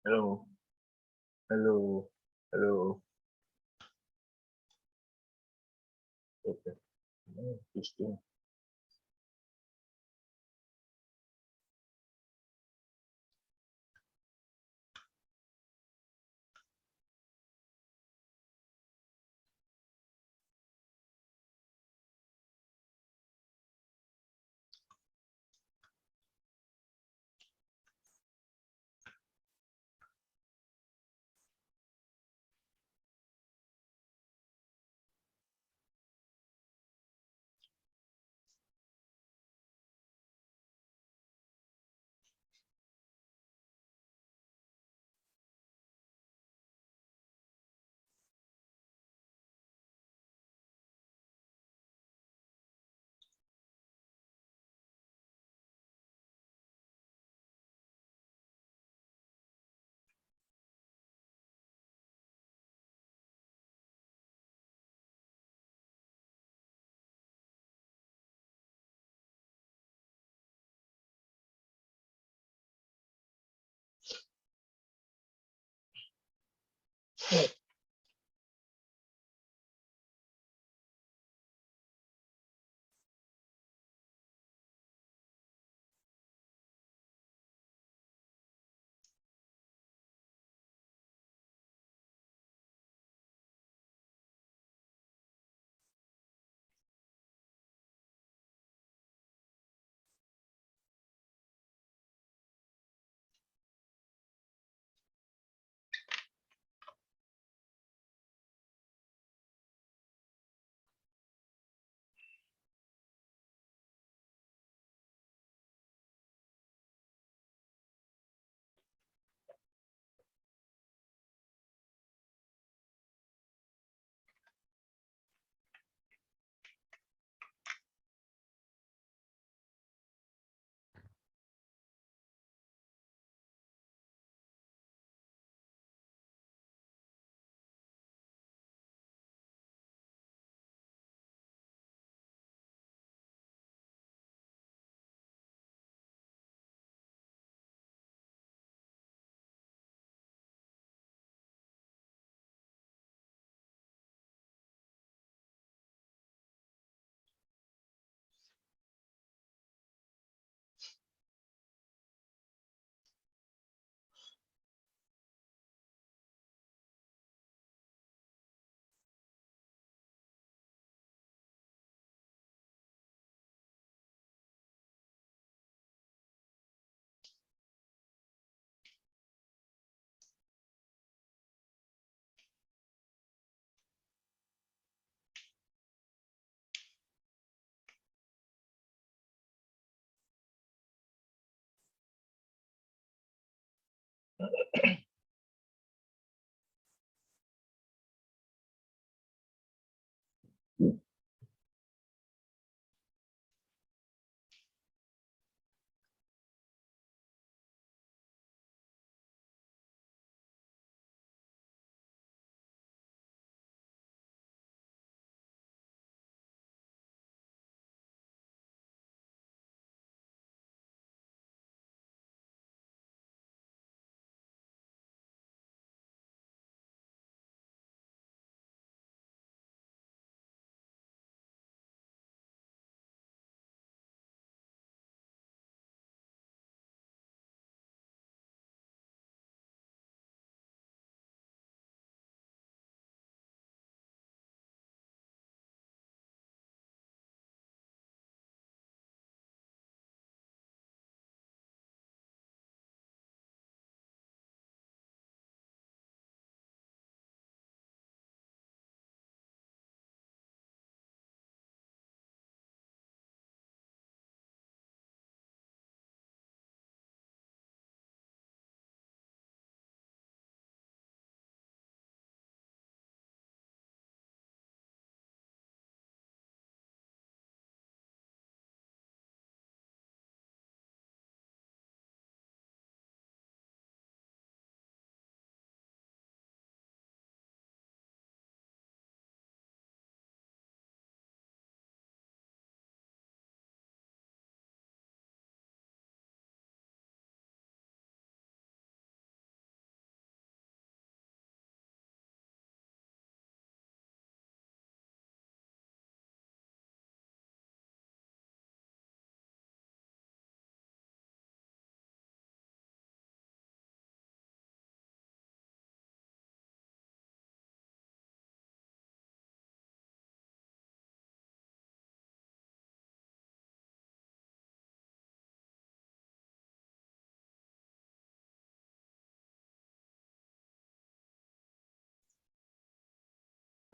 Hello, hello, hello. Okay. No, Christine.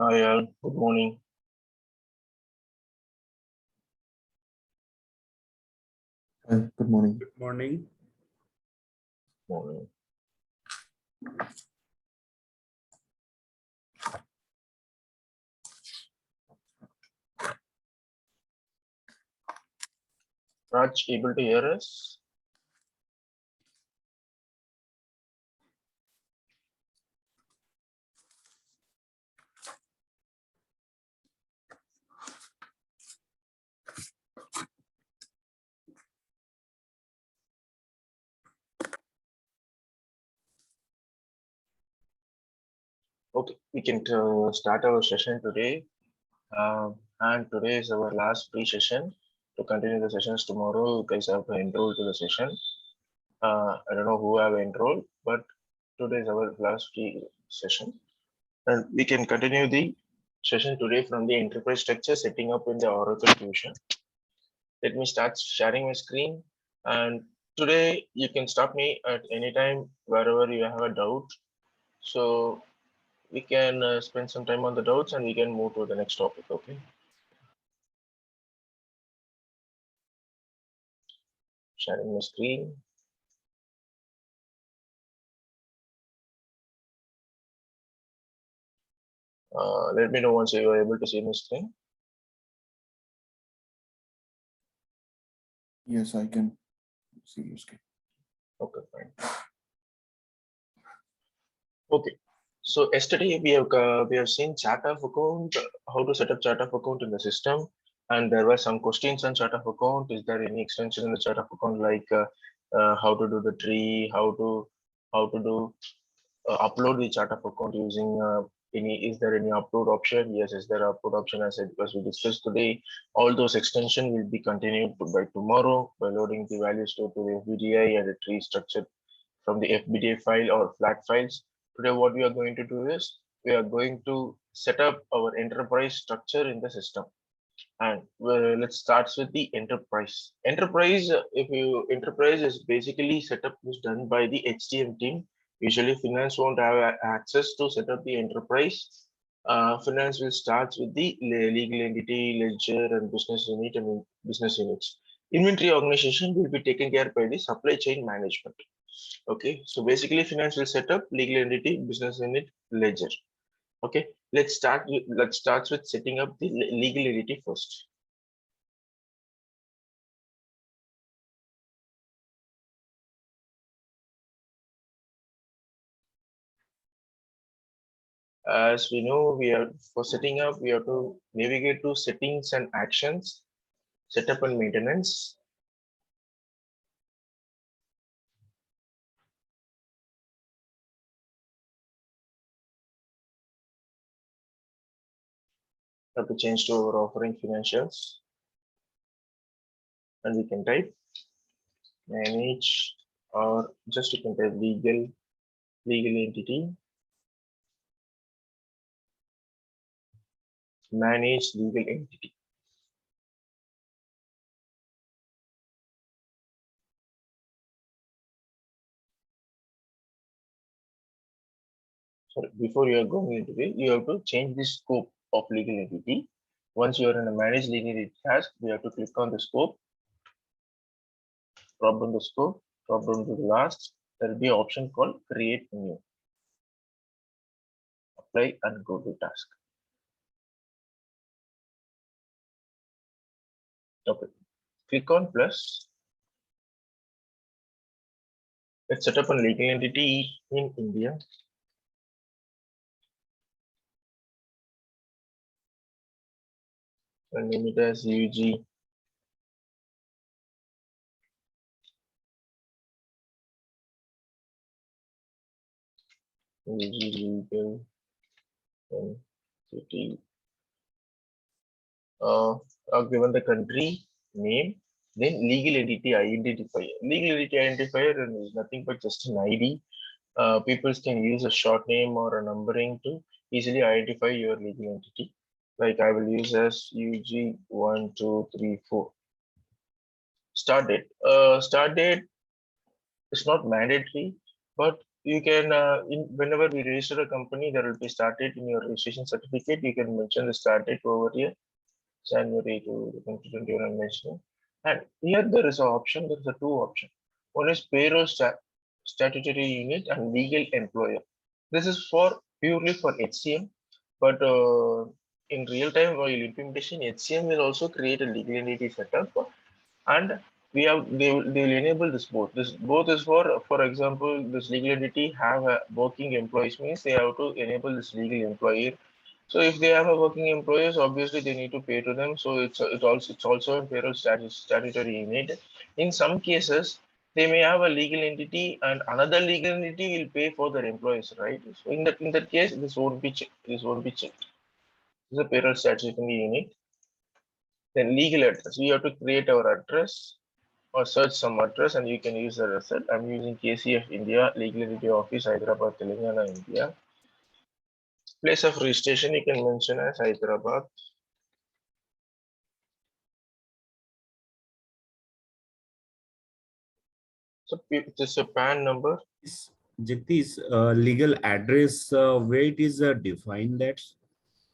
Hi all, good morning. Good morning. Good morning. Morning. Raj, able to hear us? Okay, we can start our session today. And today is our last free session. To continue the sessions tomorrow, you guys have to enroll to the session. I don't know who have enrolled, but today is our last free session. And we can continue the session today from the enterprise structure setting up in the Oracle Fusion. Let me start sharing my screen. And today you can stop me at any time wherever you have a doubt. So we can spend some time on the doubts and we can move to the next topic. Okay. Sharing my screen. Let me know once you are able to see my screen. Yes, I can see your screen. Okay, fine. Okay. So yesterday we have seen chart of account, how to set up chart of account in the system, and there were some questions on chart of account. Is there any extension in the chart of account, like how to do the tree, how to do upload the chart of account using is there any upload option? Yes, is there upload option? As I because we discussed today, all those extension will be continued by tomorrow by loading the values to the FBDI and the tree structure from the FBDI file or flat files. Today, what we are going to do is we are going to set up our enterprise structure in the system. And let's start with the enterprise. Enterprise is basically setup is done by the HTM team. Usually, finance won't have access to set up the enterprise. Finance will start with the legal entity, ledger, and business unit and business units. Inventory organization will be taken care by the supply chain management. Okay, so basically, finance will set up legal entity, business unit, ledger. Okay, let's start with setting up the legal entity first. As we know, for setting up, we have to navigate to settings and actions, setup and maintenance. Have to change to our offering financials, and we can type manage, or just you can type legal entity, manage legal entity. So before you are going into it, you have to change the scope of legal entity. Once you are in a manage legal entity task, we have to click on the scope, drop down the scope, drop down to the last. There will be an option called create new. Apply and go to task. Okay. Click on plus. Let's set up a legal entity in India. And name it as UG. Legal entity. Given the country name, then legal entity identifier. Legal entity identifier is nothing but just an ID. People can use a short name or a numbering to easily identify your legal entity. Like I will use as UG1234. Start date. Start date is not mandatory, but you can, whenever we register a company, there will be start date in your registration certificate. You can mention the start date over here, January to 2021 I'm mentioning. And here there is an option, there is a two option. One is payroll statutory unit and legal employer. This is for purely for HCM, but in real time while implementation, HCM will also create a legal entity setup, and we have they will enable this both. This both is for example, this legal entity have a working employees means they have to enable this legal employee. So if they have a working employees, obviously they need to pay to them. So it's also a payroll statutory unit. In some cases, they may have a legal entity and another legal entity will pay for their employees, right? So in that case, this won't be checked. This won't be checked. This is a payroll statutory unit. Then legal address. We have to create our address or search some address and you can use the result. I'm using KCF India, Legal Entity Office, Hyderabad, Telangana, India. Place of registration you can mention as Hyderabad. So this is a PAN number. Jagdish, legal address, where it is defined that?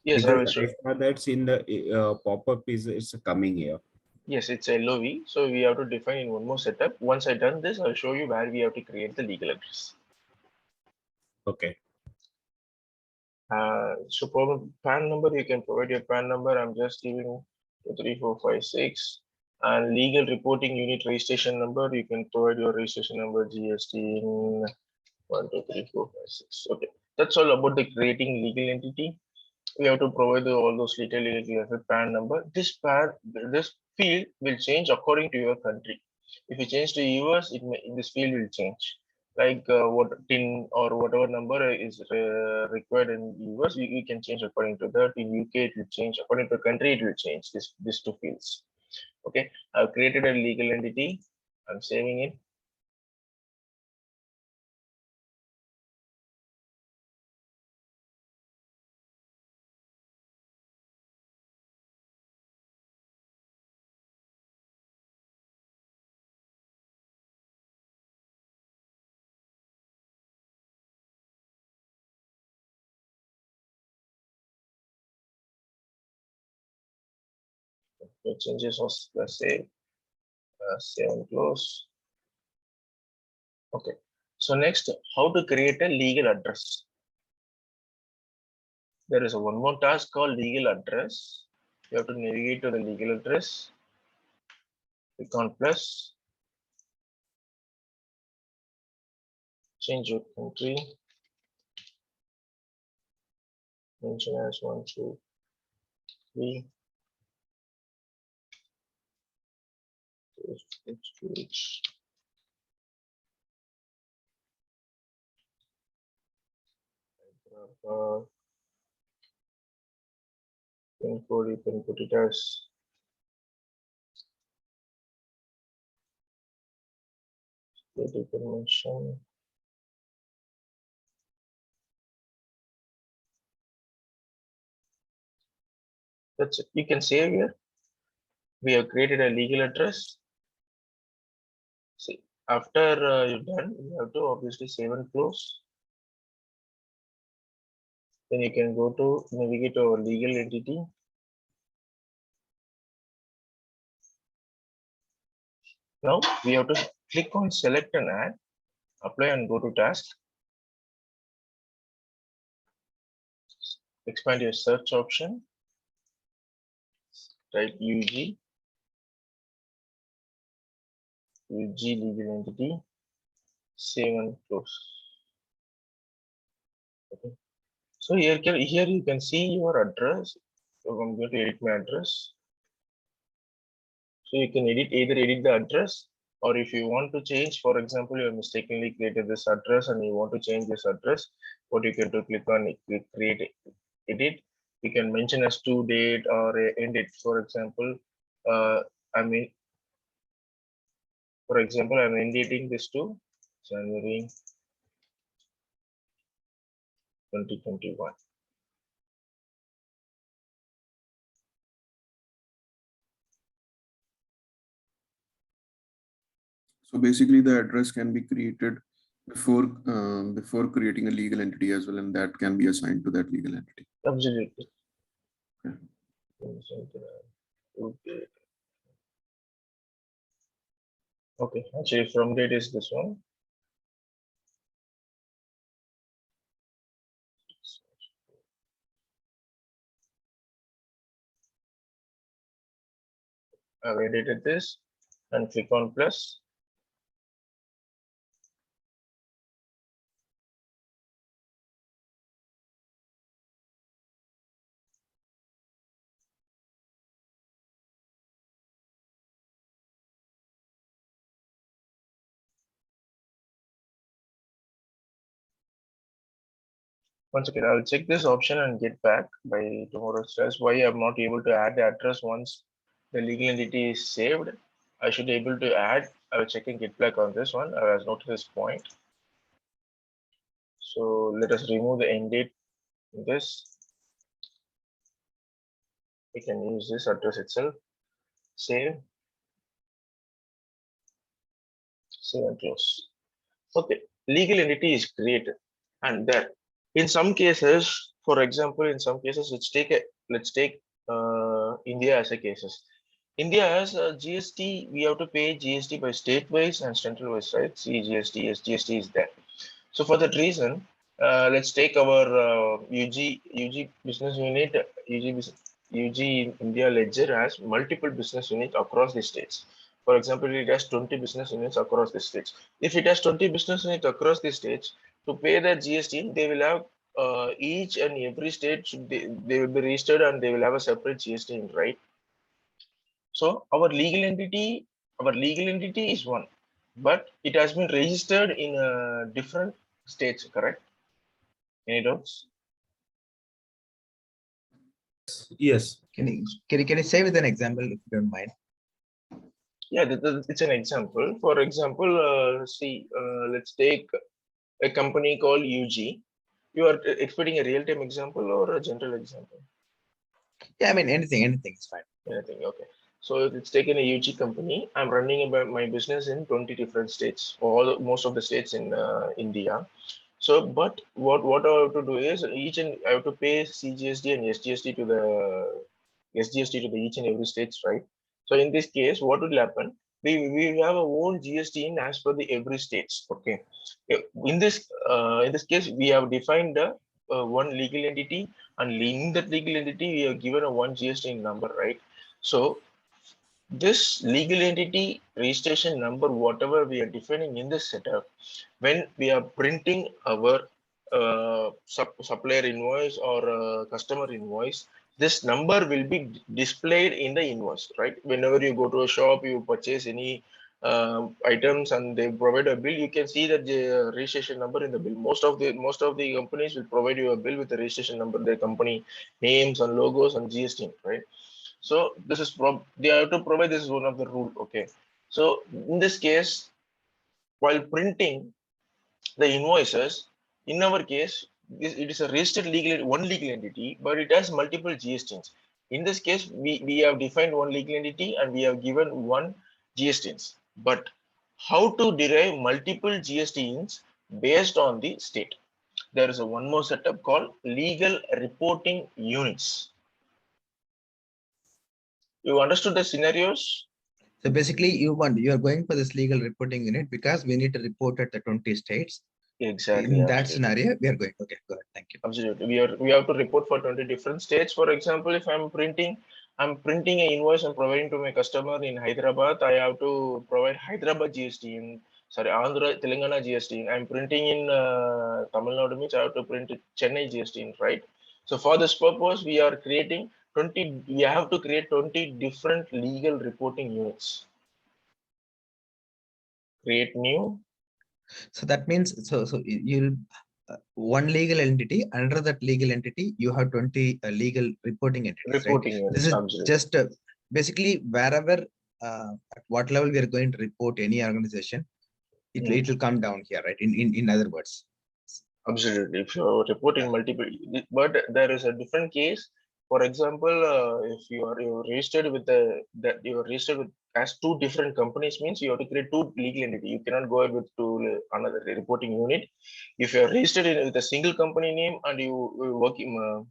Yes, I will Because show. I saw that's in the pop-up is coming here. Yes, it's LOV. So we have to define in one more setup. Once I done this, I'll show you where we have to create the legal address. Okay. So for PAN number, you can provide your PAN number. I'm just giving 23456. And legal reporting unit registration number, you can provide your registration number GST in 1, 2, 3, 4, 5, 6. Okay, that's all about the creating legal entity. We have to provide all those detailed legal PAN number. This field will change according to your country. If you change to US, this field will change. Like what TIN or whatever number is required in US, we can change according to that. In UK, it will change according to country. It will change these two fields. Okay, I've created a legal entity. I'm saving it. The changes was save and close. Okay. So next, how to create a legal address. There is one more task called legal address. You have to navigate to the legal address. Click on plus. Change your country. Mention as 1, 2, 3. Pin code, you can put it as state information. That's it. You can save here. We have created a legal address. See, after you're done, you have to obviously save and close. Then you can go to navigate to our legal entity. Now we have to click on select and add, apply and go to task. Expand your search option. Type UG legal entity, save and close. Okay. So here you can see your address. So I'm going to edit my address. So you can either edit the address, or if you want to change, for example, you have mistakenly created this address and you want to change this address, what you can do, click on it, click create edit. You can mention as to date or end date. For example, I'm ending this to January 2021. So basically the address can be created before creating a legal entity as well, and that can be assigned to that legal entity. Absolutely. Yeah. Okay. Okay, actually from date is this one. I've edited this and click on plus. Once again, I'll check this option and get back by tomorrow's test. Why I'm not able to add the address once the legal entity is saved. I should be able to add. I will check and get back on this one. I was noticed this point. So let us remove the end date in this. We can use this address itself. Save. Save and close. Okay, legal entity is created, and there in some cases, for example, in some cases, let's take India as a cases. India has a GST. We have to pay GST by state wise and central wise, right? CGST, SGST is there. So for that reason, let's take our UG business unit. UG India ledger has multiple business units across the states. For example, it has 20 business units across the states. If it has 20 business units across the states, to pay their GST, they will have each and every state they will be registered and they will have a separate GST, right? So our legal entity is one, but it has been registered in different states, correct? Any doubts? Yes. Can you say with an example if you don't mind? Yeah, it's an example. For example, let's take a company called UG. You are expecting a real-time example or a general example? Yeah, I mean anything is fine. Anything, okay. So it's taken a UG company. I'm running about my business in 20 different states, most of the states in India. So, but what I have to do is I have to pay CGST and SGST to the each and every states, right? So in this case, what will happen? We have our own GST in as per the every states. Okay. In this case, we have defined one legal entity, and in that legal entity, we have given a one GST number, right? So this legal entity registration number, whatever we are defining in this setup, when we are printing our supplier invoice or customer invoice, this number will be displayed in the invoice, right? Whenever you go to a shop, you purchase any items and they provide a bill, you can see that the registration number in the bill. Most of the companies will provide you a bill with the registration number, their company names and logos and GST, right? So this is they have to provide, this is one of the rule. Okay, so in this case, while printing the invoices, in our case, it is a registered one legal entity, but it has multiple GSTs. In this case, we have defined one legal entity and we have given one GSTs. But how to derive multiple GSTs based on the state? There is one more setup called legal reporting units. You understood the scenarios? So basically, you are going for this legal reporting unit because we need to report at the 20 states. Exactly. In that scenario, we are going. Okay, go ahead. Thank you. Absolutely. We have to report for 20 different states. For example, if I'm printing an invoice and providing to my customer in Hyderabad, I have to provide Hyderabad GST in Andhra, Telangana GST. I'm printing in Tamil Nadu, means I have to print Chennai GST, right? So for this purpose, we are creating 20. We have to create 20 different legal reporting units. Create new. So that means you'll one legal entity, under that legal entity you have 20 legal reporting entities, Reporting right? units, This is absolutely. just basically wherever at what level we are going to report any organization, it will come down here, right? In other words, Absolutely. If you're reporting multiple, but there is a different case. For example, if you're registered with you're registered with as two different companies, means you have to create two legal entity. You cannot go ahead with another reporting unit. If you're registered with a single company name and you work in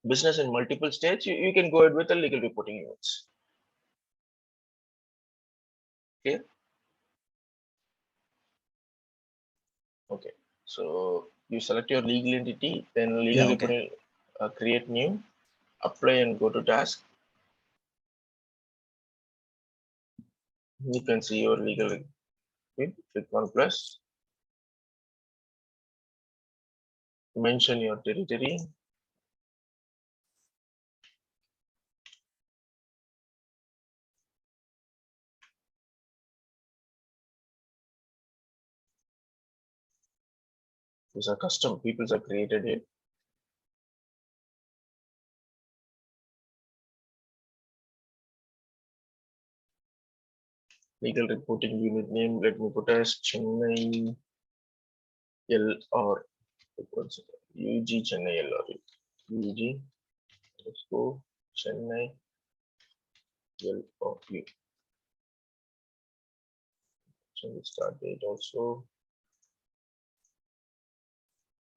business in multiple states, you can go ahead with the legal reporting units. Okay. Okay. So you select your legal entity, then legal reporting, create new, apply and go to task. You can see your legal. Click on plus. Mention your territory. These are custom. People have created it. Legal reporting unit name. Let me put as Chennai L or UG Chennai L or UG. Let's go Chennai L or U. So the start date also.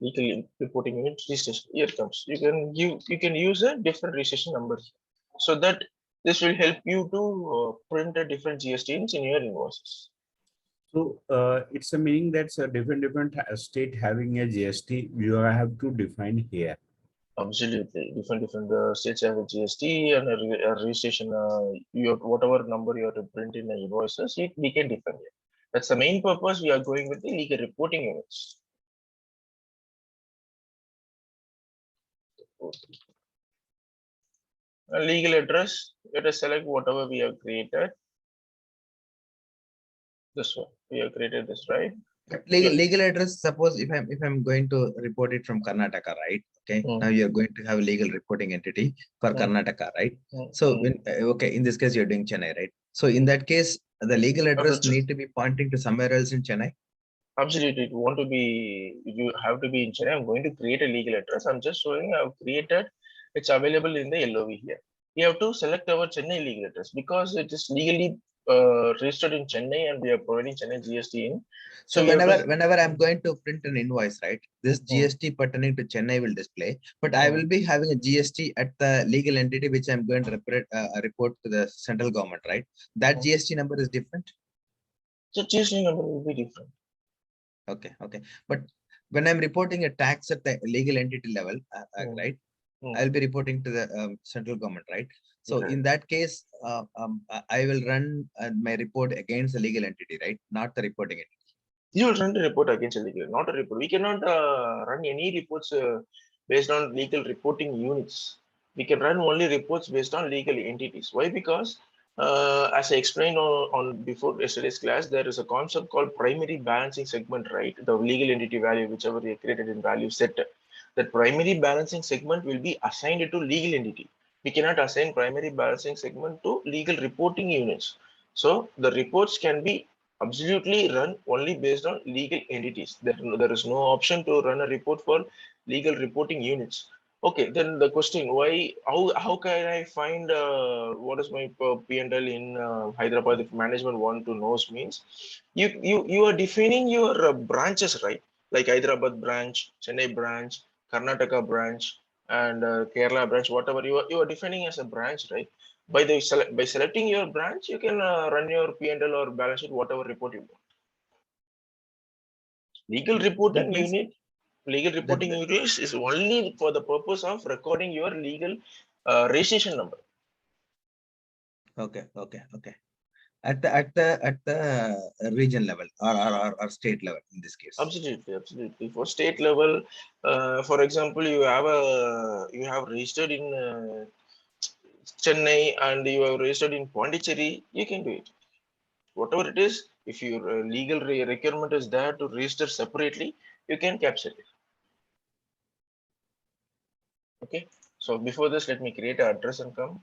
Legal reporting unit registration. Here it comes. You can use a different registration number so that this will help you to print a different GSTs in your invoices. So it's a meaning that's a different state having a GST. You have to define here. Absolutely, different states have a GST and a registration. Whatever number you have to print in the invoices, we can define it. That's the main purpose. We are going with the legal reporting units. A legal address. Let us select whatever we have created. This one we have created this, right? Legal address. Suppose if I'm going to report it from Karnataka, right? Okay. Now you're going to have a legal reporting entity for Karnataka, right? So when okay, in this case you're doing Chennai, right? So in that case, the legal address need to be pointing to somewhere else in Chennai. Absolutely, you have to be in Chennai. I'm going to create a legal address. I'm just showing I've created. It's available in the LOV here. We have to select our Chennai legal address because it is legally registered in Chennai and we are providing Chennai GST in. So whenever I'm going to print an invoice, right, this GST pertaining to Chennai will display, but I will be having a GST at the legal entity which I'm going to report to the central government, right? That GST number is different. So GST number will be different. Okay. But when I'm reporting a tax at the legal entity level, right, I'll be reporting to the central government, right? So in that case, I will run my report against the legal entity, right? Not the reporting entity. You will run the report against a legal, not a report. We cannot run any reports based on legal reporting units. We can run only reports based on legal entities. Why? Because as I explained on before yesterday's class, there is a concept called primary balancing segment, right? The legal entity value, whichever we created in value set, that primary balancing segment will be assigned to legal entity. We cannot assign primary balancing segment to legal reporting units. So the reports can be absolutely run only based on legal entities. There is no option to run a report for legal reporting units. Okay, then the question, how can I find what is my P&L in Hyderabad if management want to know means you are defining your branches, right? Like Hyderabad branch, Chennai branch, Karnataka branch, and Kerala branch, whatever you are defining as a branch, right? By selecting your branch, you can run your P&L or balance sheet, whatever report you want. Legal reporting unit is only for the purpose of recording your legal registration number. Okay. At the region level or state level in this case. Absolutely. For state level, for example, you have registered in Chennai and you have registered in Pondicherry, you can do it. Whatever it is, if your legal requirement is there to register separately, you can capture it. Okay. So before this, let me create an address and come.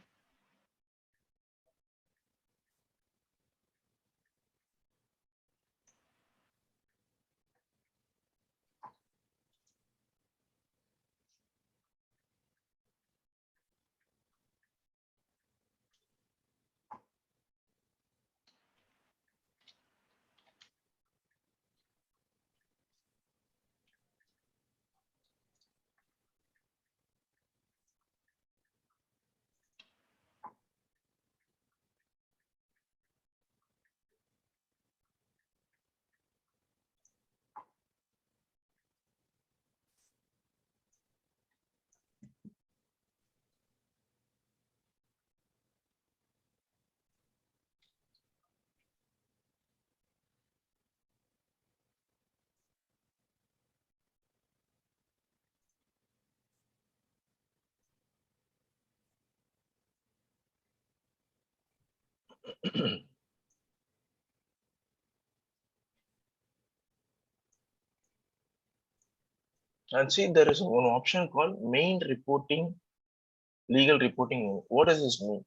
And see, there is one option called main reporting, legal reporting. What does this mean?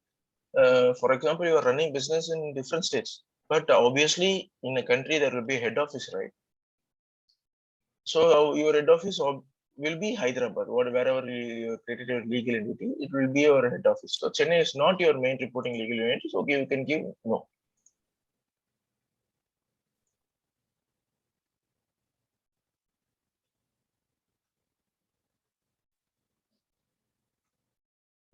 For example, you are running business in different states, but obviously in a country there will be a head office, right? So your head office will be Hyderabad, wherever you created your legal entity, it will be your head office. So Chennai is not your main reporting legal unit. So okay, you can give no.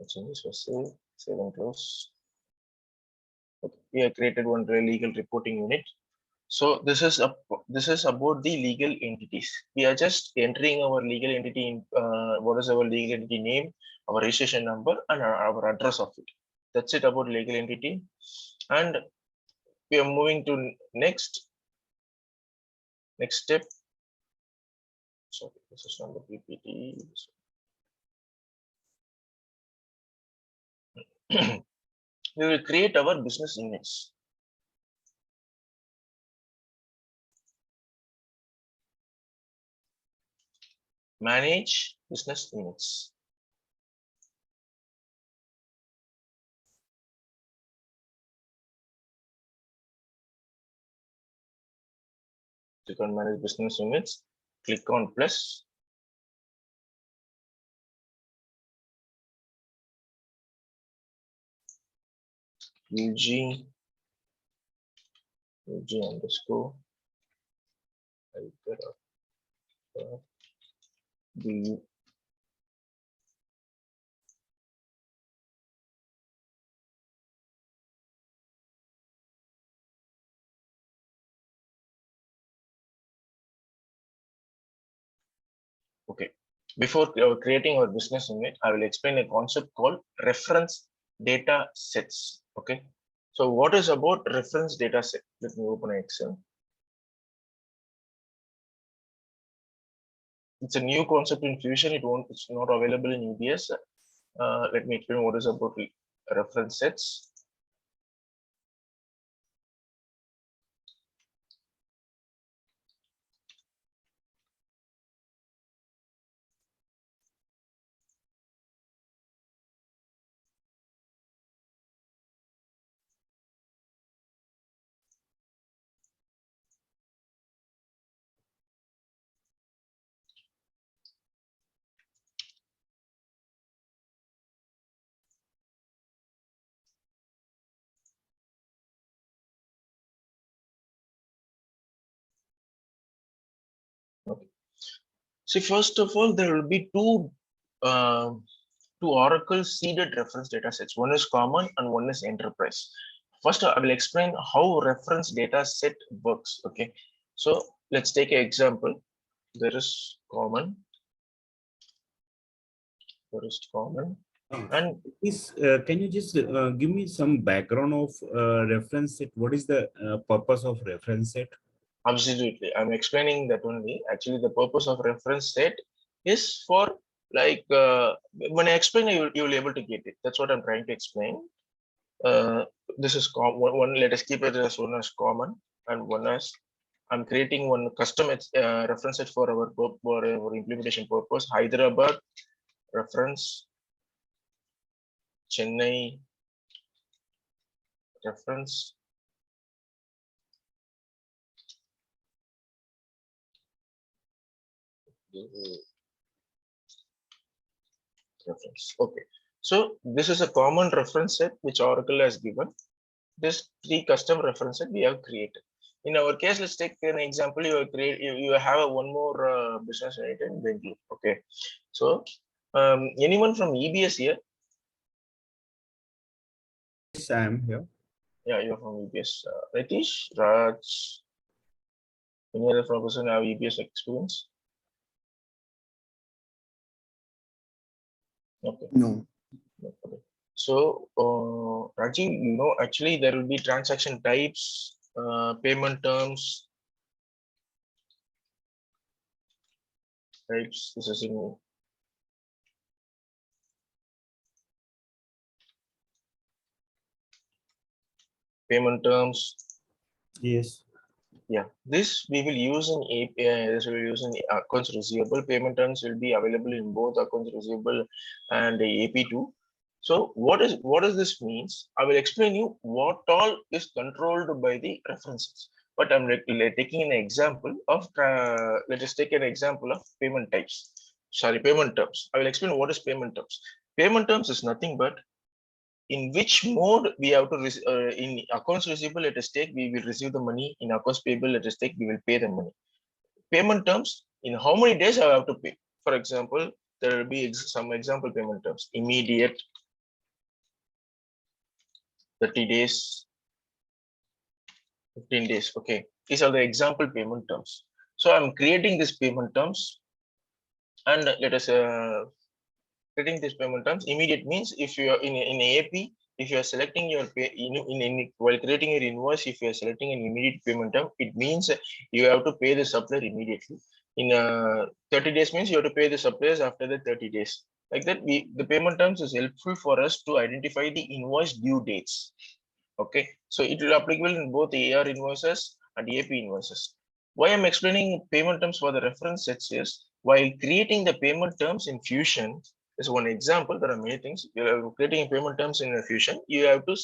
Changes for save and close. Okay, we have created one legal reporting unit. So this is about the legal entities. We are just entering our legal entity in what is our legal entity name, our registration number, and our address of it. That's it about legal entity. And we are moving to next step. Sorry, this is not the PPT. We will create our business units. Manage business units. Click on manage business units. Click on plus. UG underscore BU. Okay. Before creating our business unit, I will explain a concept called reference data sets. Okay. So what is about reference data set? Let me open Excel. It's a new concept in Fusion. It's not available in EBS. Let me explain what is about reference sets. Okay. See, first of all, there will be two Oracle seeded reference data sets. One is common and one is enterprise. First, I will explain how reference data set works. Okay, so let's take an example. There is common. And can you just give me some background of reference set? What is the purpose of reference set? Absolutely, I'm explaining that only. Actually, the purpose of reference set is for like when I explain, you will be able to get it. That's what I'm trying to explain. This is one. Let us keep it as one as common and one as I'm creating one custom reference set for our implementation purpose. Hyderabad reference, Chennai reference, reference. Okay, so this is a common reference set which Oracle has given. This 3 custom reference set we have created. In our case, let's take an example. You have one more business unit in Bengaluru. Okay, so anyone from EBS here? Yes, I am here. Yeah, you're from EBS. Ritesh, Raj, any other person have EBS experience? Okay. No. Okay. So, Rajiv, actually there will be transaction types, payment terms, types. This is in payment terms. Yes. Yeah, this we will use in API. This we will use in accounts receivable. Payment terms will be available in both accounts receivable and the AP2. So what does this means? I will explain you what all is controlled by the references. But I'm taking an example of let us take an example of payment types. Sorry, payment terms. I will explain what is payment terms. Payment terms is nothing but in which mode we have to in accounts receivable, let us take, we will receive the money. In accounts payable, let us take, we will pay the money. Payment terms, in how many days I have to pay. For example, there will be some example payment terms: immediate, 30 days, 15 days. Okay, these are the example payment terms. So I'm creating this payment terms, and let us creating this payment terms. Immediate means if you are in AP, if you are selecting your pay while creating your invoice, if you are selecting an immediate payment term, it means you have to pay the supplier immediately. In 30 days means you have to pay the suppliers after the 30 days. Like that, the payment terms is helpful for us to identify the invoice due dates. Okay, so it will applicable in both AR invoices and AP invoices. Why I'm explaining payment terms for the reference sets is while creating the payment terms in Fusion is one example. There are many things. You are creating payment terms in a Fusion. You have to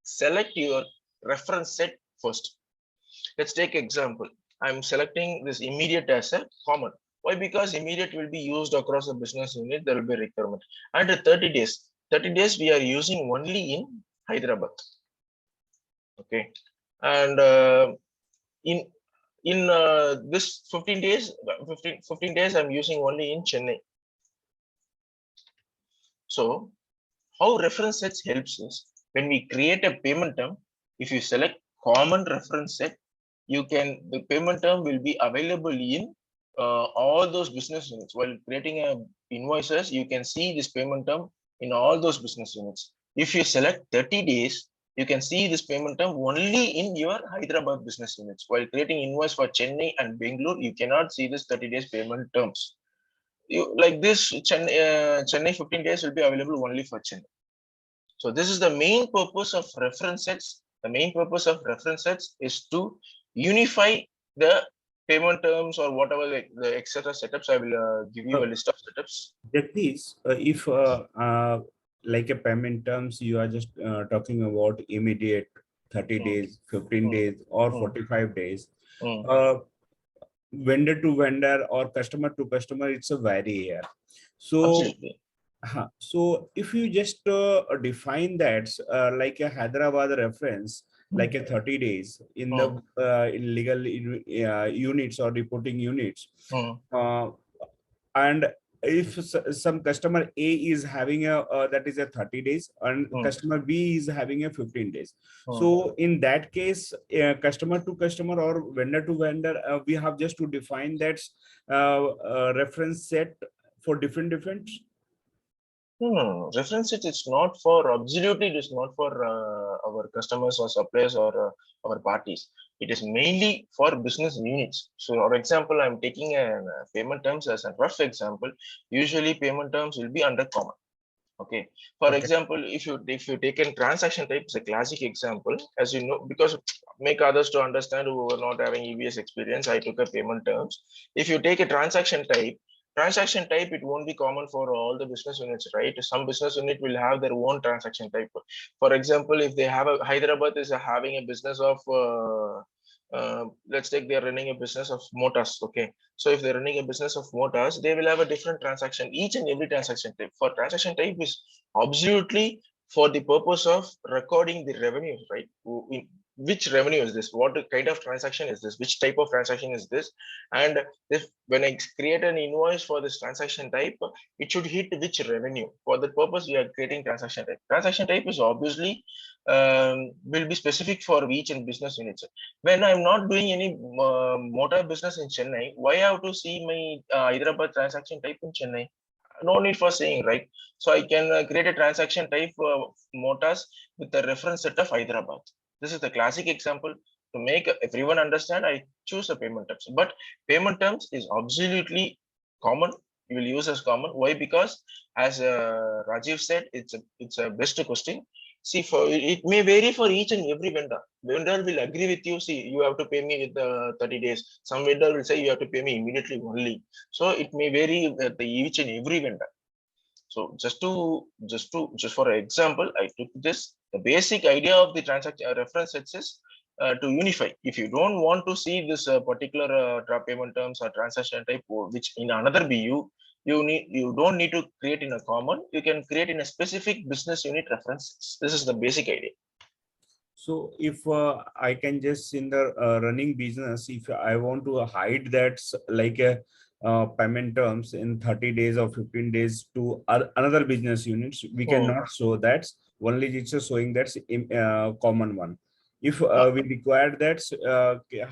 select your reference set first. Let's take example. I'm selecting this immediate as a common. Why? Because immediate will be used across the business unit. There will be requirement. And 30 days. 30 days we are using only in Hyderabad. Okay, and in this 15 days, 15 days I'm using only in Chennai. So how reference sets helps is when we create a payment term, if you select common reference set, the payment term will be available in all those business units. While creating a invoices, you can see this payment term in all those business units. If you select 30 days, you can see this payment term only in your Hyderabad business units. While creating invoice for Chennai and Bangalore, you cannot see this 30 days payment terms. Like this, Chennai 15 days will be available only for Chennai. So this is the main purpose of reference sets. The main purpose of reference sets is to unify the payment terms or whatever the etc. setups. I will give you a list of setups. Jagdish, if like a payment terms, you are just talking about immediate 30 days, 15 days, or 45 days. Vendor to vendor or customer to customer, it's a vary here. So, absolutely. So if you just define that like a Hyderabad reference, like a 30 days in the in legal units or reporting units, and if some customer A is having a that is a 30 days and customer B is having a 15 days. So in that case, customer to customer or vendor to vendor, we have just to define that reference set for different. Reference set is not for absolutely. It is not for our customers or suppliers or our parties. It is mainly for business units. So, for example, I'm taking a payment terms as a rough example. Usually, payment terms will be under common. Okay. For example, if you take a transaction type, it's a classic example, as you know, because make others to understand who are not having EBS experience. I took a payment terms. If you take a transaction type, it won't be common for all the business units, right? Some business unit will have their own transaction type. For example, if they have a Hyderabad is having a business of let's take they're running a business of motors. Okay, so if they're running a business of motors, they will have a different transaction. Each and every transaction type for transaction type is absolutely for the purpose of recording the revenue, right? Which revenue is this? What kind of transaction is this? Which type of transaction is this? And if when I create an invoice for this transaction type, it should hit which revenue. For the purpose, we are creating transaction type. Transaction type is obviously will be specific for each and business units. When I'm not doing any motor business in Chennai, why I have to see my Hyderabad transaction type in Chennai? No need for saying, right? So I can create a transaction type motors with the reference set of Hyderabad. This is the classic example to make everyone understand. I choose a payment terms, but payment terms is absolutely common. You will use as common. Why? Because as Rajiv said, it's a best question. See, for it may vary for each and every vendor. Vendor will agree with you. See, you have to pay me with 30 days. Some vendor will say you have to pay me immediately only. So it may vary at each and every vendor. So just for example, I took this. The basic idea of the transaction reference sets is to unify. If you don't want to see this particular payment terms or transaction type, which in another BU, you don't need to create in a common. You can create in a specific business unit references. This is the basic idea. So if I can just in the running business, if I want to hide that like a payment terms in 30 days or 15 days to another business units, we cannot show that. Only it's showing that's common one. If we require that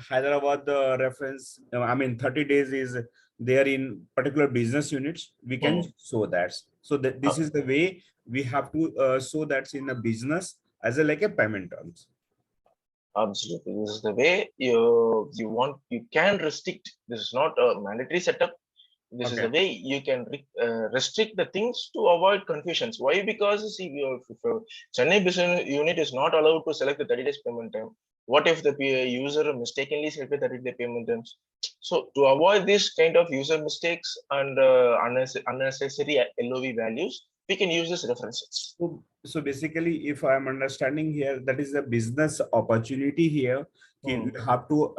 Hyderabad reference, I mean 30 days is there in particular business units, we can show that. So that this is the way we have to show that's in a business as a like a payment terms. Absolutely, this is the way you can restrict. This is not a mandatory setup. This is the way you can restrict the things to avoid confusions. Why? Because see, if Chennai business unit is not allowed to select the 30 days payment time. What if the user mistakenly selected 30-day payment terms? So to avoid this kind of user mistakes and unnecessary LOV values, we can use this references. So basically, if I'm understanding here, that is a business opportunity here. You have to,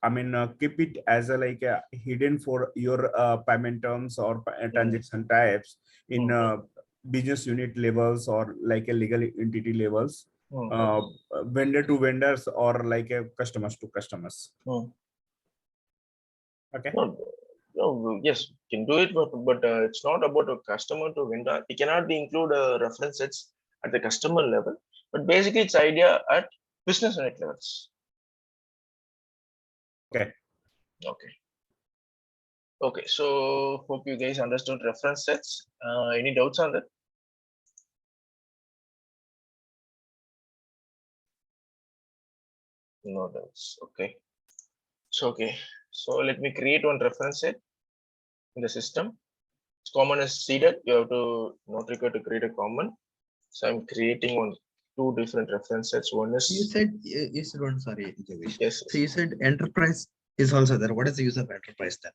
I mean, keep it as a like a hidden for your payment terms or transaction types in business unit levels or like a legal entity levels, vendor to vendors or like a customers to customers. Okay. No, yes, you can do it, but it's not about a customer to vendor. It cannot be include reference sets at the customer level, but basically it's idea at business unit levels. Okay, so hope you guys understood reference sets. Any doubts on that? No doubts. Okay, so let me create one reference set in the system. It's common as seeded. You have to not required to create a common. So I'm creating two different reference sets. One is you said one. Sorry, Javish. Yes. So you said enterprise is also there. What is the use of enterprise then?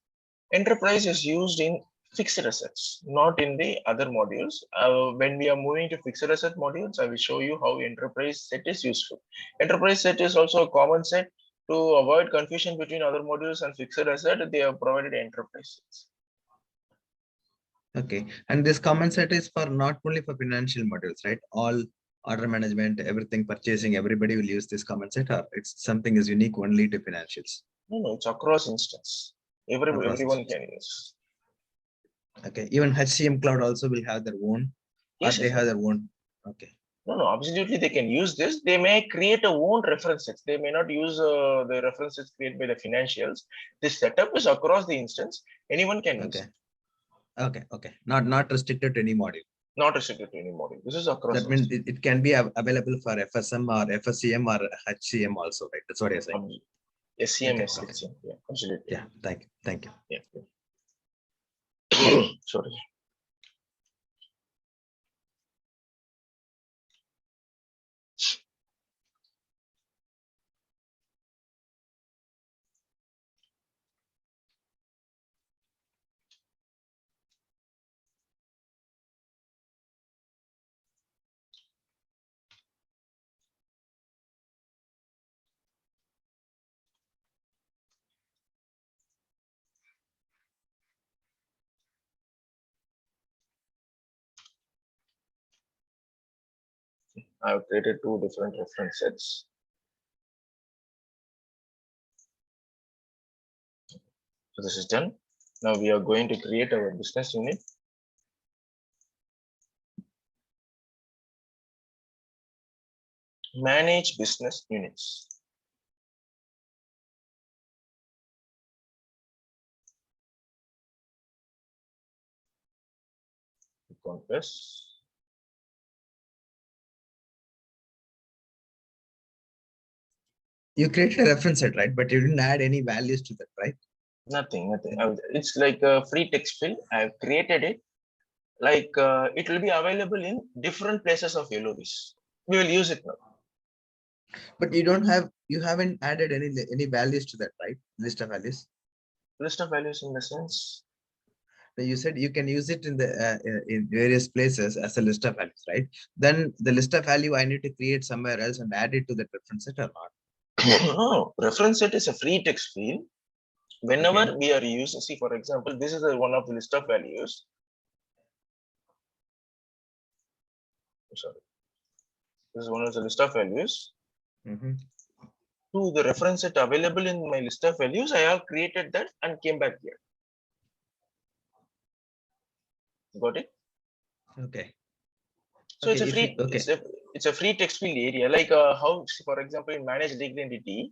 Enterprise is used in fixed assets, not in the other modules. When we are moving to fixed asset modules, I will show you how enterprise set is useful. Enterprise set is also a common set. To avoid confusion between other modules and fixed asset, they have provided enterprise sets. Okay, and this common set is for not only for financial modules, right? All order management, everything, purchasing, everybody will use this common set, or it's something is unique only to financials? No, it's across instance. Everyone can use. Okay, even HCM cloud also will have their own, or they have their own. Okay. No, absolutely they can use this. They may create a own references. They may not use the references created by the financials. This setup is across the instance. Anyone can use it. Okay. Not restricted to any module. Not restricted to any module. This is across. That means it can be available for FSM or FSCM or HCM also, right? That's what you're saying. SCM, SCM. Yeah, absolutely. Yeah, thank you. Yeah. Sorry. I've created two different reference sets. So this is done. Now we are going to create our business unit. Manage business units. Press. You created a reference set, right? But you didn't add any values to that, right? Nothing. It's like a free text field. I've created it. Like it will be available in different places of LOVs. We will use it now. But you haven't added any values to that, right? List of values. List of values in the sense. You said you can use it in various places as a list of values, right? Then the list of value I need to create somewhere else and add it to the reference set or not? No, reference set is a free text field. Whenever Okay. we are using, see, for example, this is one of the list of values. Sorry, this is one of the list of values. To the reference set available in my list of values, I have created that and came back here. Got it? Okay. So Okay, it's a free, okay. it's a free text field area. Like how, for example, in manage legal entity,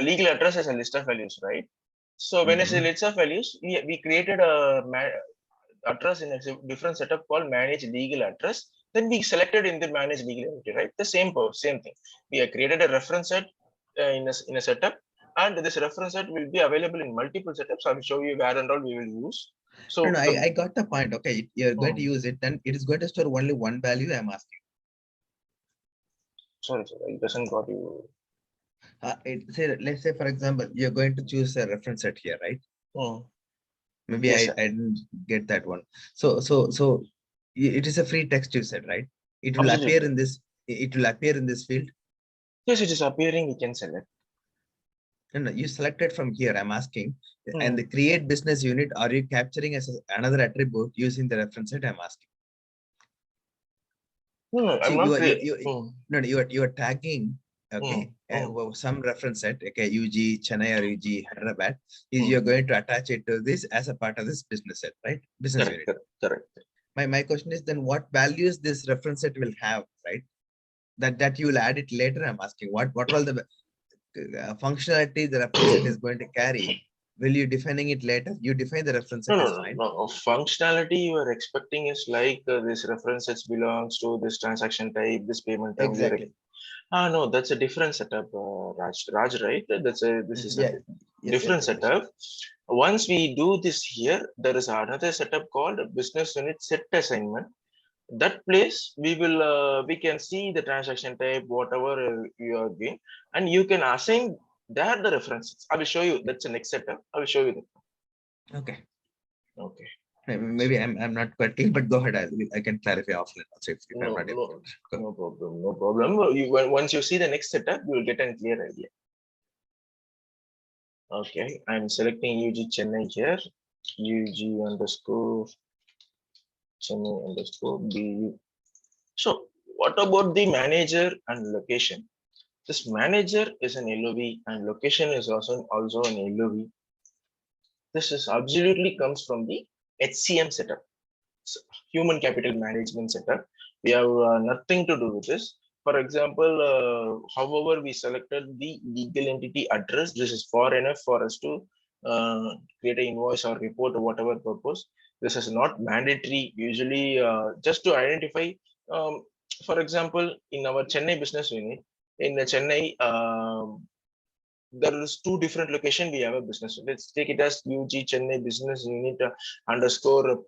legal address is a list of values, right? So when I say list of values, we created a address in a different setup called manage legal address. Then we selected in the manage legal entity, right? The same thing. We have created a reference set in a setup, and this reference set will be available in multiple setups. I will show you where and all we will use. So No, I got the point. Okay, you're going to use it, then it is going to store only one value. I'm asking. Sorry, it doesn't got you. Let's say, for example, you're going to choose a reference set here, right? Maybe Yes, I didn't get that one. So it is a free text you said, right? It will Absolutely. appear in this. It will appear in this field. Yes, it is appearing. We can select. No, you selected from here. I'm asking, and the create business unit. Are you capturing as another attribute using the reference set? I'm asking. No, I'm not. You are tagging. Okay, some reference set. Okay, UG Chennai or UG Hyderabad is you're going to attach it to this as a part of this business set, right? Business unit. Correct. My question is then what values this reference set will have, right? That you will add it later. I'm asking what all the functionality the reference set is going to carry. Will you defining it later? You define the reference set is fine. No. Functionality you are expecting is like this reference sets belongs to this transaction type, this payment term. Exactly. No, that's a different setup, Raj, right? This is a different setup. Once we do this here, there is another setup called business unit set assignment. That place we can see the transaction type, whatever you are doing, and you can assign there the references. I will show you. That's the next setup. I will show you that. Okay. Maybe I'm not quite clear, but go ahead. I can clarify offline also if I'm not able to. No problem. Once you see the next setup, you will get a clear idea. Okay, I'm selecting UG Chennai here. UG underscore Chennai underscore BU. So what about the manager and location? This manager is an LOV and location is also an LOV. This is absolutely comes from the HCM setup, human capital management setup. We have nothing to do with this. For example, however, we selected the legal entity address. This is far enough for us to create an invoice or report or whatever purpose. This is not mandatory. Usually, just to identify, for example, in our Chennai business unit, in the Chennai, there is two different location we have a business. Let's take it as UG Chennai business unit underscore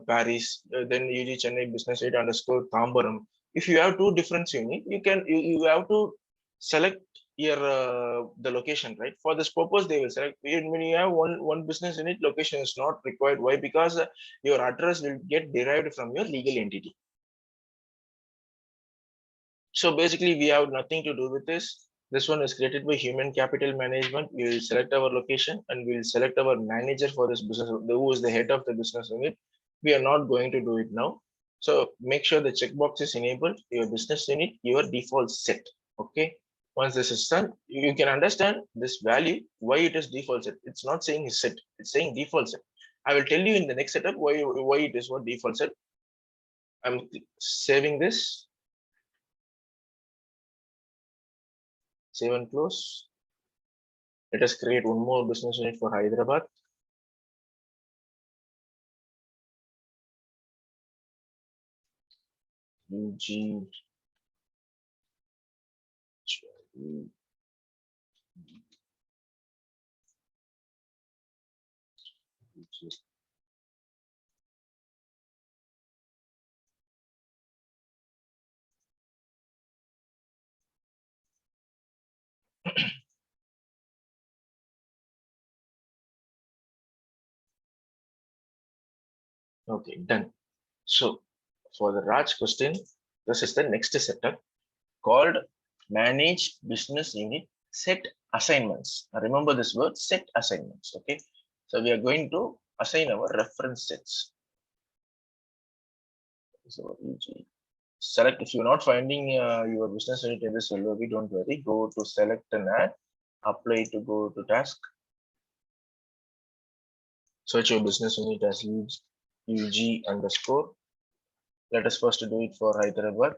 Paris, then UG Chennai business unit underscore Tambaram. If you have two different unit, you have to select your the location, right? For this purpose, they will select. When you have one business unit, location is not required. Why? Because your address will get derived from your legal entity. So basically, we have nothing to do with this. This one is created by human capital management. We will select our location and we will select our manager for this business, who is the head of the business unit. We are not going to do it now. So make sure the checkbox is enabled, your business unit, your default set. Okay. Once this is done, you can understand this value, why it is default set. It's not saying set, it's saying default set. I will tell you in the next setup why it is what default set. I'm saving this. Save and close. Let us create one more business unit for Hyderabad. UG Okay, done. So for the Raj question, this is the next setup called manage business unit set assignments. Now remember this word set assignments. Okay, so we are going to assign our reference sets. So select, if you're not finding your business unit in this LOB, don't worry, go to select and add, apply to go to task, search your business unit as UG underscore. Let us first do it for Hyderabad.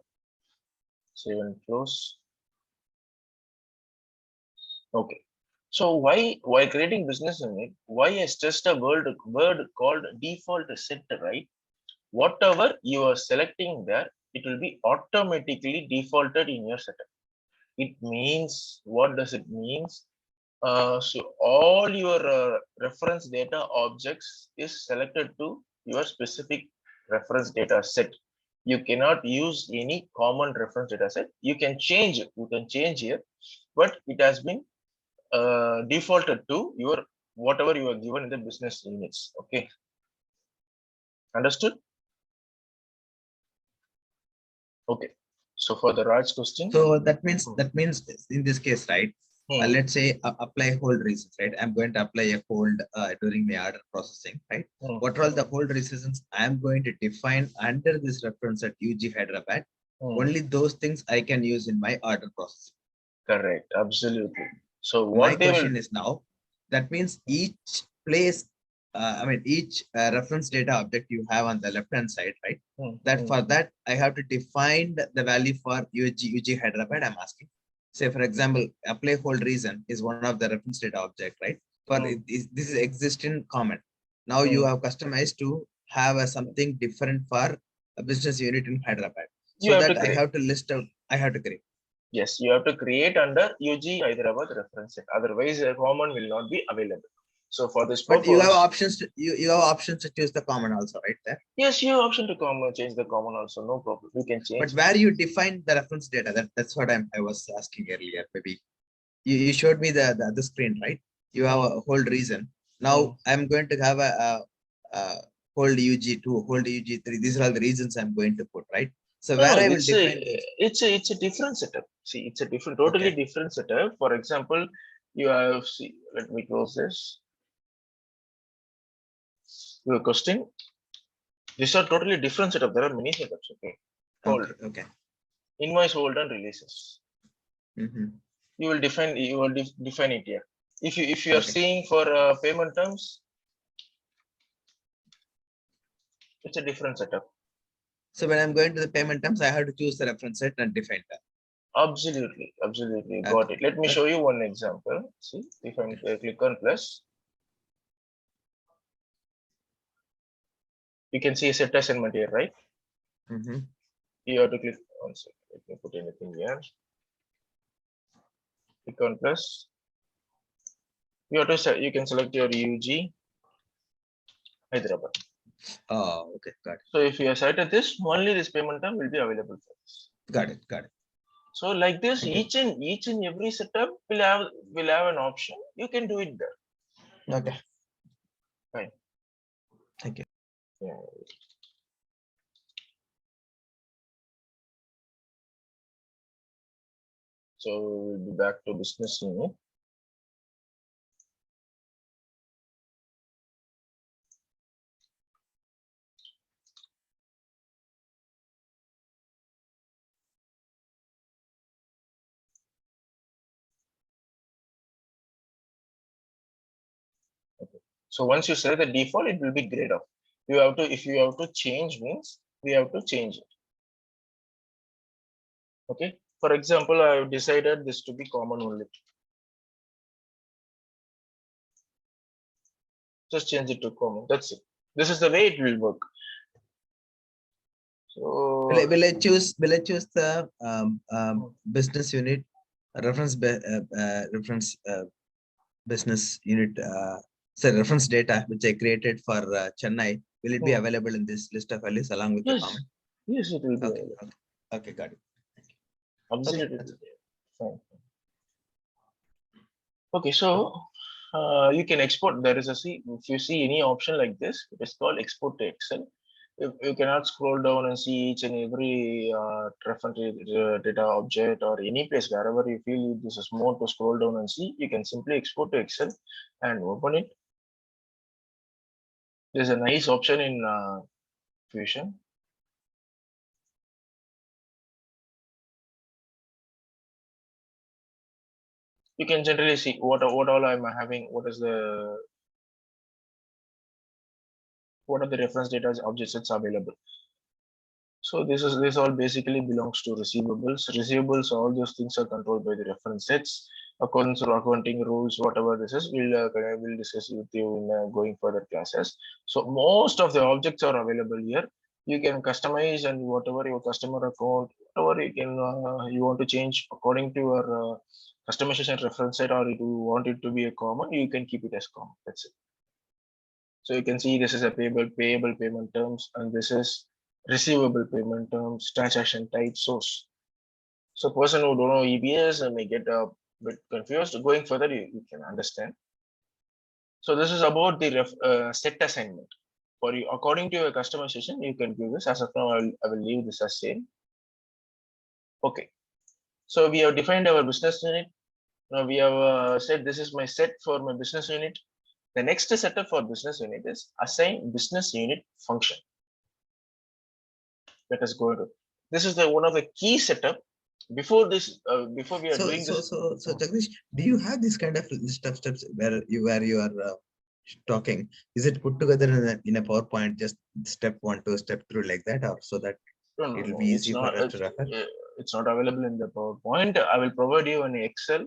Save and close. Okay. So why creating business unit? Why is just a word called default set, right? Whatever you are selecting there, it will be automatically defaulted in your setup. It means, what does it means? So all your reference data objects is selected to your specific reference data set. You cannot use any common reference data set. You can change it. You can change here, but it has been defaulted to your whatever you are given in the business units. Okay, understood? Okay. So for the Raj question. So that means in this case, right? Hmm. Let's say apply hold reasons, right? I'm going to apply a hold during my order processing, right? What are all the hold reasons I'm going to define under this reference at UG Hyderabad? Only those things I can use in my order processing. Correct, absolutely. So My what they question will is now, that means each place, each reference data object you have on the left-hand side, right? That for that, I have to define the value for UG Hyderabad, I'm asking. Say, for example, apply hold reason is one of the reference data object, right? For this is existing comment. Now you have customized to have something different for a business unit in Hyderabad. So that I have to list out, I have to create. Yes, you have to create under UG Hyderabad reference set. Otherwise, a common will not be available. So for this purpose, but you have options to you have options to choose the common also, right? There. Yes, you have option to change the common also. No problem. You can change. But where you define the reference data, that's what I was asking earlier. Maybe you showed me the screen, right? You have a hold reason. Now I'm going to have a hold UG2, hold UG3. These are all the reasons I'm going to put, right? So where I will define it's a different setup. See, it's a different, totally different setup. For example, you have, see, let me close this. Your question. These are totally different setup. There are many setups. Okay. Hold. Okay. Invoice hold and releases. You will define. You will define it here. If you are seeing for payment terms, it's a different setup. So when I'm going to the payment terms, I have to choose the reference set and define that. Absolutely, absolutely. Got it. Let me show you one example. See, if I click on plus, you can see a set assignment here, right? You have to click on. Let me put anything here. Click on plus. You have to. You can select your UG Hyderabad. Oh, okay, got it. So if you have cited this, only this payment term will be available for this. Got it. So like this, each and every setup will have an option. You can do it there. Okay. Fine. Thank you. Yeah. So we'll be back to business unit. Okay. So once you set the default, it will be grayed off. You have to, if you have to change means we have to change it. Okay. For example, I have decided this to be common only. Just change it to common. That's it. This is the way it will work. So will I choose the business unit reference business unit reference data which I created for Chennai? Will it be available in this list of values along with the comment? Yes, it will be. Okay, got it. Absolutely. Fine. Okay, so You can export. There is a see, if you see any option like this, it is called export to Excel. If you cannot scroll down and see each and every reference data object or any place wherever you feel this is more to scroll down and see, you can simply export to Excel and open it. There's a nice option in Fusion. You can generally see what all I'm having, what are the reference data object sets available. So this all basically belongs to receivables. Receivables, all those things are controlled by the reference sets. According to accounting rules, whatever this is, we'll discuss with you in going further classes. So most of the objects are available here. You can customize and whatever your customer account, whatever you can you want to change according to your customization reference set, or if you want it to be a common, you can keep it as common. That's it. So you can see this is a payable payment terms, and this is receivable payment terms, transaction type, source. So person who don't know EBS may get a bit confused. Going further, you can understand. So this is about the set assignment. For you, according to your customization, you can do this. As of now, I will leave this as same. Okay. So we have defined our business unit. Now we have said this is my set for my business unit. The next setup for business unit is assign business unit function. Let us go into. This is the one of the key setup. Before this, before we are doing this. So Jagdish, do you have this kind of list of steps where you are talking? Is it put together in a PowerPoint, just step 1 to step through like that, or so that it will be easy for us to refer? It's not available in the PowerPoint. I will provide you an Excel.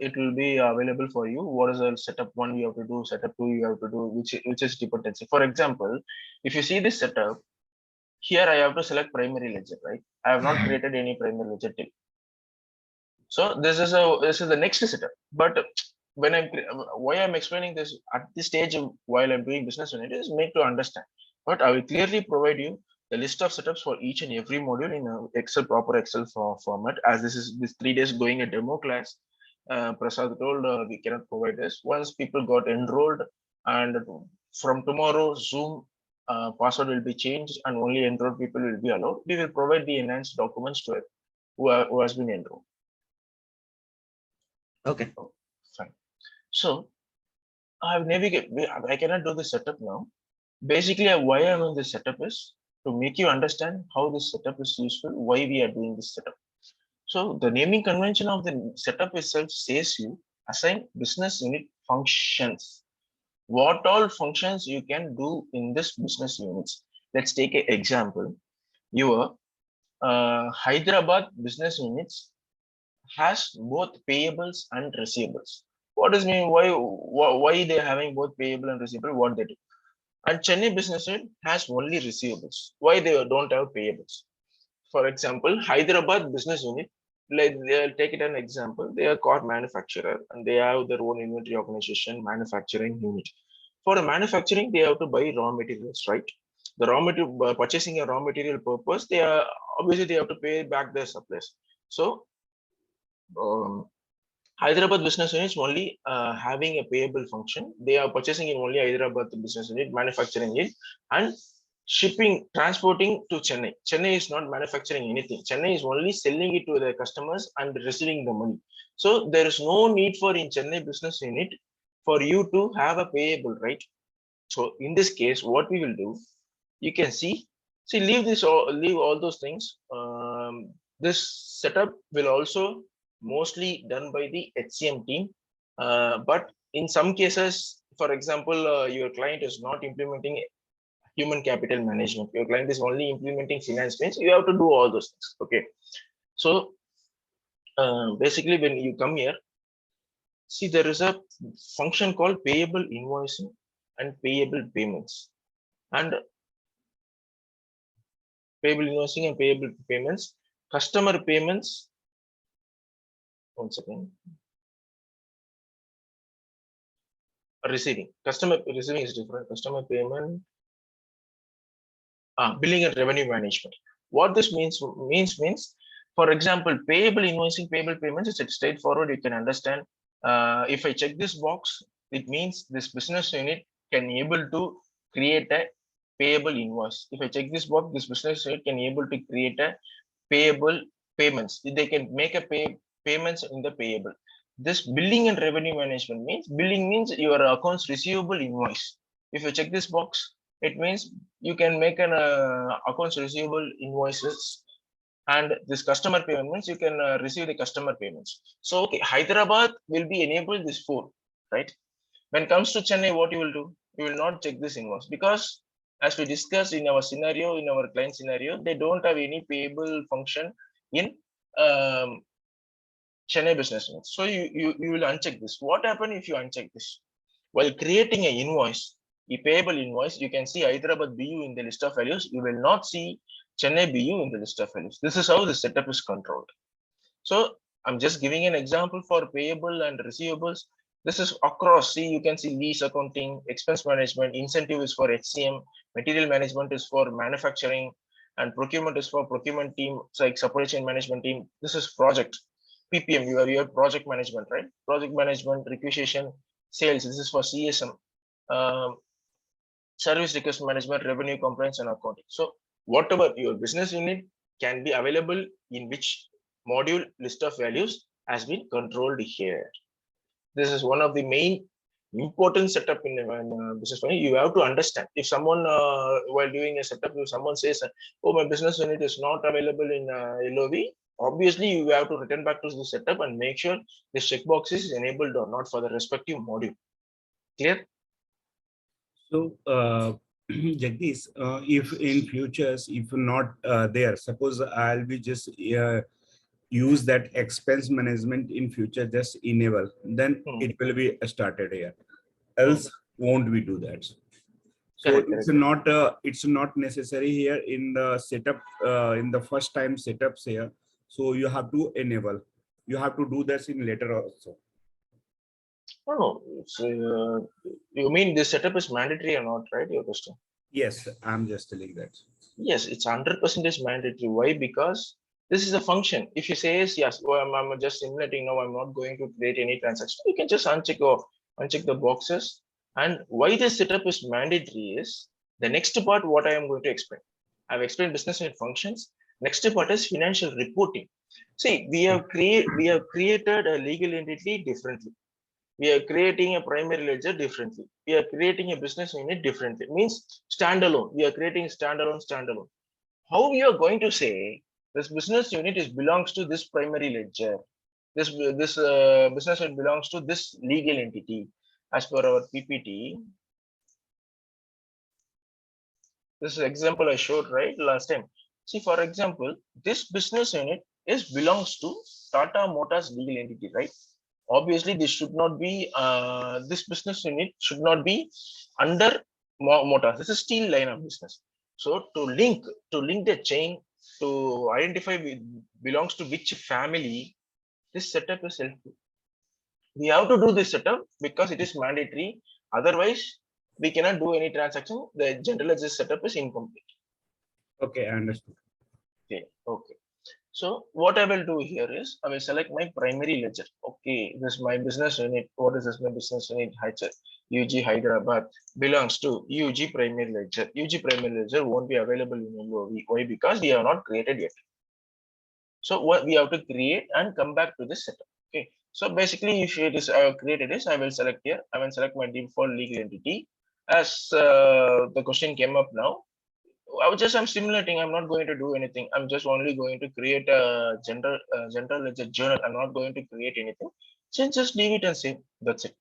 It will be available for you. What is the setup 1 you have to do, setup 2 you have to do, which is dependency. For example, if you see this setup, here I have to select primary ledger, right? I have not created any primary ledger till. So this is the next setup. But when why I'm explaining this at this stage while I'm doing business unit is make to understand. But I will clearly provide you the list of setups for each and every module in a Excel, proper Excel format. As this 3 days going a demo class, Prasad told we cannot provide this. Once people got enrolled, and from tomorrow Zoom password will be changed and only enrolled people will be allowed. We will provide the enhanced documents to it who has been enrolled. Okay. Fine. So I cannot do the setup now. Basically, why I'm in this setup is to make you understand how this setup is useful, why we are doing this setup. So the naming convention of the setup itself says you assign business unit functions. What all functions you can do in this business units. Let's take an example. Your Hyderabad business units has both payables and receivables. What does mean? Why they are having both payable and receivable? What they do? And Chennai business unit has only receivables. Why they don't have payables? For example, Hyderabad business unit, like they'll take it an example. They are car manufacturer and they have their own inventory organization, manufacturing unit. For the manufacturing, they have to buy raw materials, right? The raw material purchasing a raw material purpose, they are obviously they have to pay back their suppliers. So Hyderabad business unit is only having a payable function. They are purchasing in only Hyderabad business unit, manufacturing it, and transporting to Chennai. Chennai is not manufacturing anything. Chennai is only selling it to the customers and receiving the money. So there is no need for in Chennai business unit for you to have a payable, right? So in this case, what we will do, you can see leave all those things. This setup will also mostly done by the HCM team, but in some cases, for example, your client is not implementing human capital management, your client is only implementing finance means, you have to do all those things. Okay, so basically when you come here, see there is a function called payable invoicing and payable payments, and payable invoicing and payable payments, customer payments. One second. Receiving. Customer receiving is different. Customer payment. Billing and revenue management. What this means, for example, payable invoicing, payable payments is straightforward. You can understand. If I check this box, it means this business unit can able to create a payable invoice. If I check this box, this business unit can able to create a payable payments. They can make a payments in the payable. This billing and revenue management means billing means your accounts receivable invoice. If you check this box, it means you can make an accounts receivable invoices, and this customer payments you can receive the customer payments. So okay, Hyderabad will be enabled this 4, right? When it comes to Chennai, what you will do? You will not check this invoice because as we discussed in our scenario, in our client scenario, they don't have any payable function in Chennai business unit. So you will uncheck this. What happens if you uncheck this? While creating an invoice, a payable invoice, you can see Hyderabad BU in the list of values. You will not see Chennai BU in the list of values. This is how the setup is controlled. So I'm just giving an example for payable and receivables. This is across. See, you can see lease accounting, expense management, incentive is for HCM, material management is for manufacturing, and procurement is for procurement team, it's like supply chain management team. This is project. PPM, you have project management, right? Project management, requisition, sales. This is for CSM. Service request management, revenue compliance, and accounting. So whatever your business unit can be available in which module list of values has been controlled here. This is one of the main important setup in business unit. You have to understand if someone while doing a setup, if someone says, oh, my business unit is not available in LOV, obviously you have to return back to the setup and make sure the checkbox is enabled or not for the respective module. Clear? So, Jagdish, if in futures, if not there, suppose I'll be just use that expense management in future, just enable, then it will be started here. Else, won't we do that? So Correct, it's not necessary here in the setup, in the first time setups here. So you have to enable. You have to do this in later also. No. You mean this setup is mandatory or not, right? Your question. Yes, I'm just telling that. Yes, it's 100% mandatory. Why? Because this is a function. If you say yes, well, I'm just simulating now, I'm not going to create any transaction, you can just uncheck the boxes. And why this setup is mandatory is the next part what I am going to explain. I've explained business unit functions. Next part is financial reporting. See, we have created a legal entity differently. We are creating a primary ledger differently. We are creating a business unit differently. It means standalone. We are creating standalone. How we are going to say this business unit belongs to this primary ledger? This business unit belongs to this legal entity as per our PPT. This is example I showed right last time. See, for example, this business unit belongs to Tata Motors legal entity, right? Obviously this should not be this business unit should not be under motors. This is steel line of business. So to link the chain, to identify belongs to which family, this setup is helpful. We have to do this setup because it is mandatory. Otherwise we cannot do any transaction. The general ledger setup is incomplete. Okay, I understood. Okay. So what I will do here is I will select my primary ledger. Okay, this is my business unit. What is this? My business unit UG Hyderabad belongs to UG primary ledger. UG primary ledger won't be available in LOV. Why? Because we have not created yet. So what we have to create and come back to this setup. Okay. So basically, if it is created this, I will select here. I will select my default legal entity. As the question came up now, I'm simulating. I'm not going to do anything. I'm just only going to create a general ledger journal. I'm not going to create anything. So just leave it and save. That's it.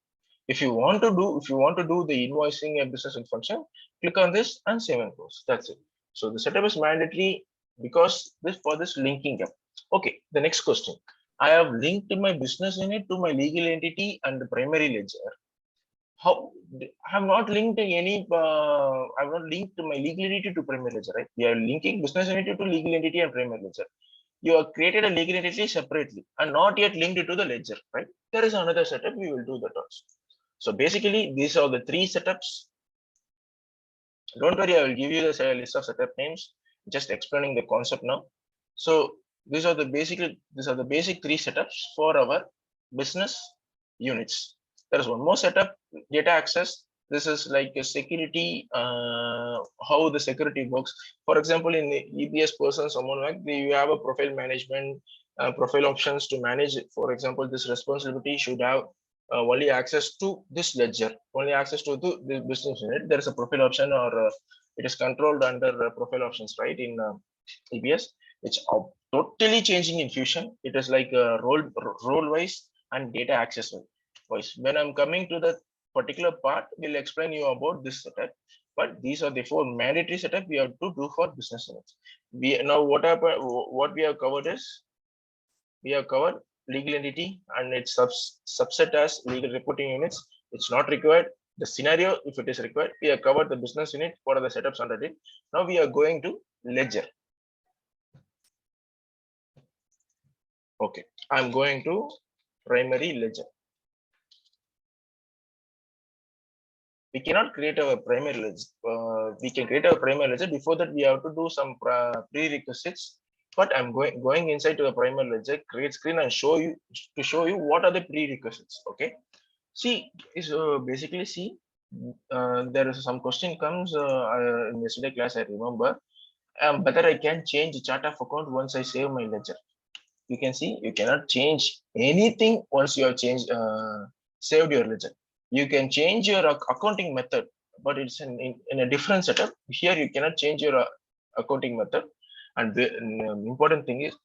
If you want to do the invoicing and business function, click on this and save and close. That's it. So the setup is mandatory because for this linking up. Okay. The next question. I have linked my business unit to my legal entity and the primary ledger. How I have not linked any I have not linked my legal entity to primary ledger, right? We are linking business entity to legal entity and primary ledger. You have created a legal entity separately and not yet linked it to the ledger, right? There is another setup. We will do that also. So basically, these are the 3 setups. Don't worry, I will give you the list of setup names. Just explaining the concept now. So these are the basic 3 setups for our business units. There is one more setup, data access. This is like a security, how the security works. For example, in the EBS person, someone like you have a profile management, profile options to manage it. For example, this responsibility should have only access to this ledger, only access to the business unit. There is a profile option, or it is controlled under profile options, right? In EBS, it's totally changing in Fusion. It is like role wise and data access wise. When I'm coming to the particular part, we'll explain you about this setup. But these are the 4 mandatory setup we have to do for business units. We now what we have covered is we have covered legal entity and its subset as legal reporting units. It's not required. The scenario, if it is required, we have covered the business unit. What are the setups under it? Now we are going to ledger. Okay, I'm going to primary ledger. We cannot create our primary ledger. We can create our primary ledger. Before that, we have to do some prerequisites. But I'm going inside to the primary ledger, create screen, and show you what are the prerequisites. Okay. See, is basically see. There is some question comes in yesterday class. I remember. Whether I can change chart of account once I save my ledger. You can see you cannot change anything once you have changed saved your ledger. You can change your accounting method, but it's in a different setup. Here you cannot change your accounting method. And the important thing is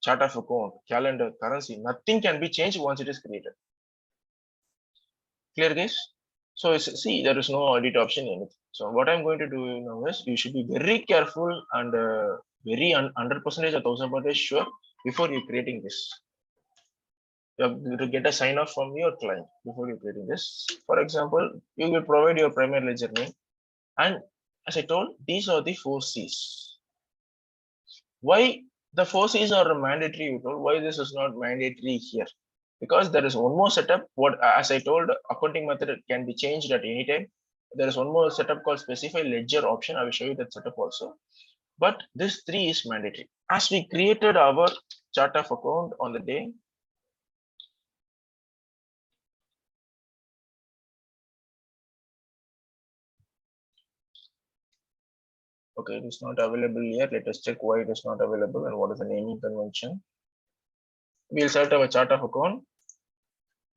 chart of account, calendar, currency, nothing can be changed once it is created. Clear, guys? So see, there is no edit option in it. So what I'm going to do now is you should be very careful and very 100% or 1000% sure before you creating this. You have to get a sign off from your client before you creating this. For example, you will provide your primary ledger name, and as I told, these are the 4 C's. Why the 4 C's are mandatory? You told why this is not mandatory here? Because there is one more setup. What, as I told, accounting method can be changed at any time. There is one more setup called specify ledger option. I will show you that setup also. But this 3 is mandatory. As we created our chart of account on the day, okay, it is not available here. Let us check why it is not available and what is the naming convention. We'll select our chart of account.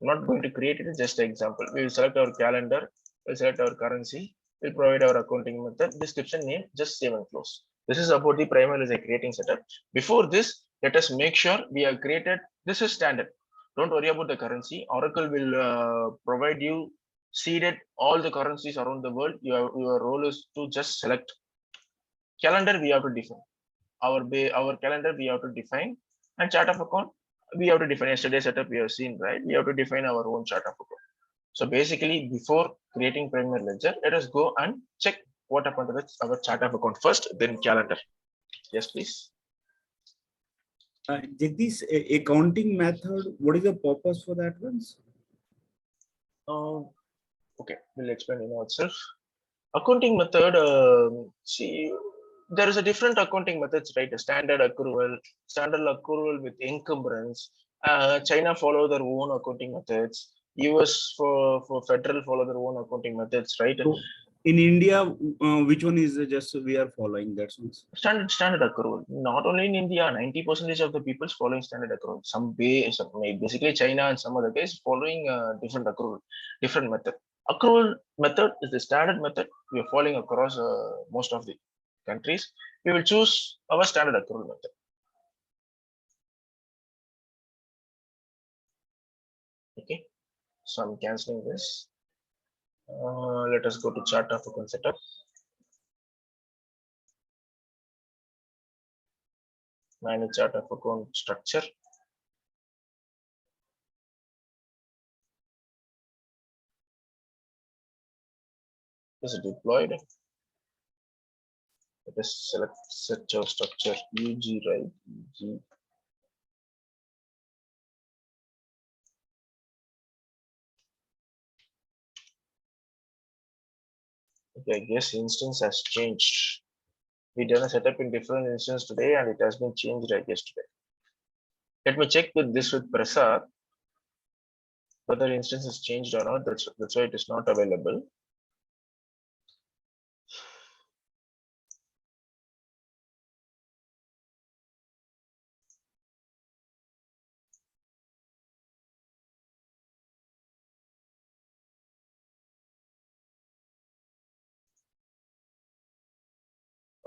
I'm not going to create it, just an example. We will select our calendar, we'll select our currency, we'll provide our accounting method, description, name, just save and close. This is about the primary ledger creating setup. Before this, let us make sure we have created, this is standard. Don't worry about the currency. Oracle will provide you seeded all the currencies around the world. Your role is to just select. Calendar we have to define. Our calendar we have to define, and chart of account we have to define. Yesterday setup we have seen, right? We have to define our own chart of account. So basically, before creating primary ledger, let us go and check what happened with our chart of account first, then calendar. Yes, please. Jagdish, accounting method, what is the purpose for that one? Okay, we'll explain in itself. Accounting method, see, there is a different accounting methods, right? A standard accrual with encumbrance. China follow their own accounting methods. US for federal follow their own accounting methods, right? So in India, which one is just we are following? That standard accrual. Not only in India, 90% of the people is following standard accrual. Some basically China and some other guys following different accrual, different method. Accrual method is the standard method we are following across most of the countries. We will choose our standard accrual method. Okay, so I'm canceling this. Let us go to chart of account setup. Manage chart of account structure. Is it deployed? Let us select set your structure UG, right? UG. Okay, I guess instance has changed. We done a setup in different instance today and it has been changed, I guess, today. Let me check with this with Prasad. whether instance is changed or not. That's why it is not available.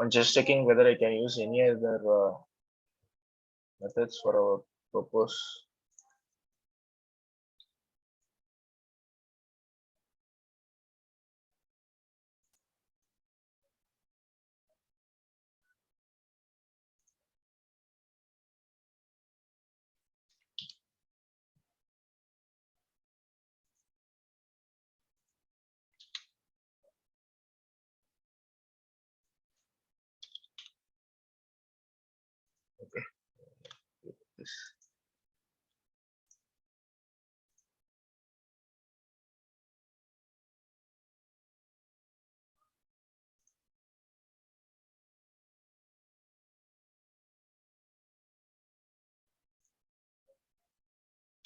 I'm just checking whether I can use any other methods for our purpose. Okay. This.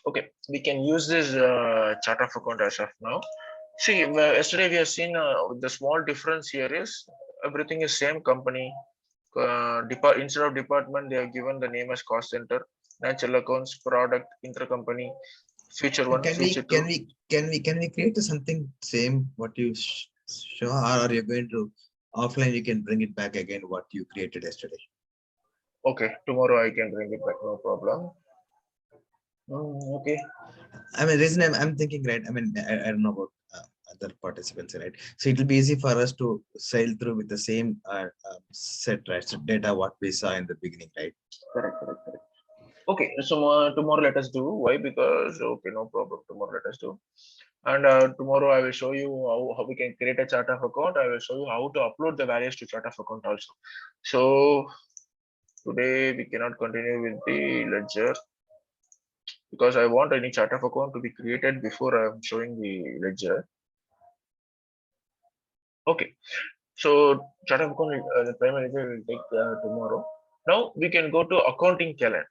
Okay, we can use this chart of account as of now. See, yesterday we have seen the small difference here is everything is same company. Instead of department, they have given the name as cost center, natural accounts, product, intercompany, feature one, Can we feature two. can we create something same what you show, or are you going to offline? You can bring it back again what you created yesterday. Okay, tomorrow I can bring it back, no problem. Okay. I mean, reason I'm thinking, right? I mean, I don't know about other participants, right? So it will be easy for us to sail through with the same set, right? So data what we saw in the beginning, right? Correct. Okay, so tomorrow let us do. Why? Because okay, no problem. Tomorrow let us do. And tomorrow I will show you how we can create a chart of account. I will show you how to upload the values to chart of account also. So today we cannot continue with the ledger because I want any chart of account to be created before I am showing the ledger. Okay, so chart of account, the primary ledger will take tomorrow. Now we can go to accounting calendar.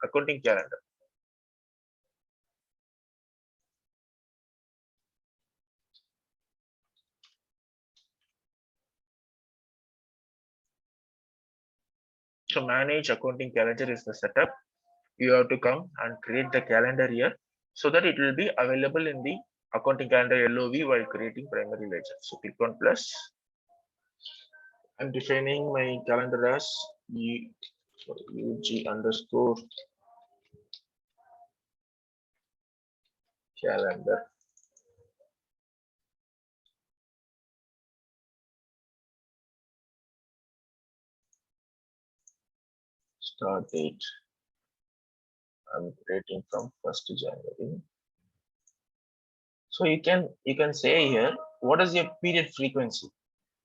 So manage accounting calendar is the setup. You have to come and create the calendar here so that it will be available in the accounting calendar LOV while creating primary ledger. So click on plus. I'm defining my calendar as UG underscore calendar. Start date. I'm creating from 1st January. So you can say here, what is your period frequency?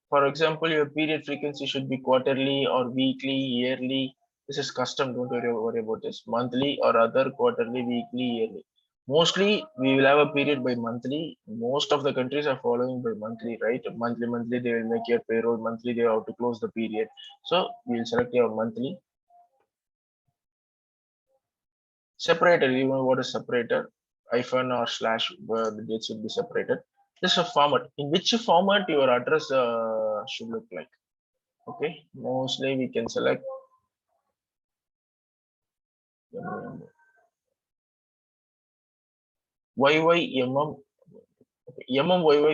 For example, your period frequency should be quarterly or weekly, yearly. This is custom, don't worry about this. Monthly or other, quarterly, weekly, yearly. Mostly we will have a period by monthly. Most of the countries are following by monthly, right? Monthly, they will make your payroll. Monthly, they have to close the period. So we'll select your monthly. Separator, you know what is separator? Hyphen or slash, where the dates should be separated. This is a format. In which format your address should look like? Okay, mostly we can select YY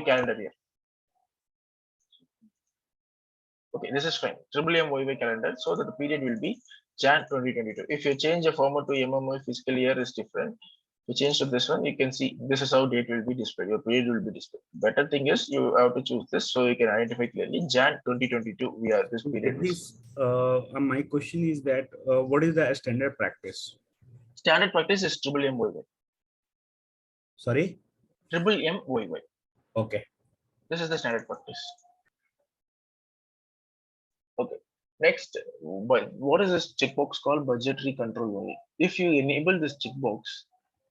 calendar here. Okay, this is fine. YY calendar, so that the period will be Jan 2022. If you change the format to MMY fiscal year is different. You change to this one, you can see this is how date will be displayed. Your period will be displayed. Better thing is you have to choose this so you can identify clearly Jan 2022. We are this period. My question is that what is the standard practice? Standard practice is MMY. Sorry? MMY. Okay. This is the standard practice. Okay. Next, what is this checkbox called? Budgetary control only. If you enable this checkbox,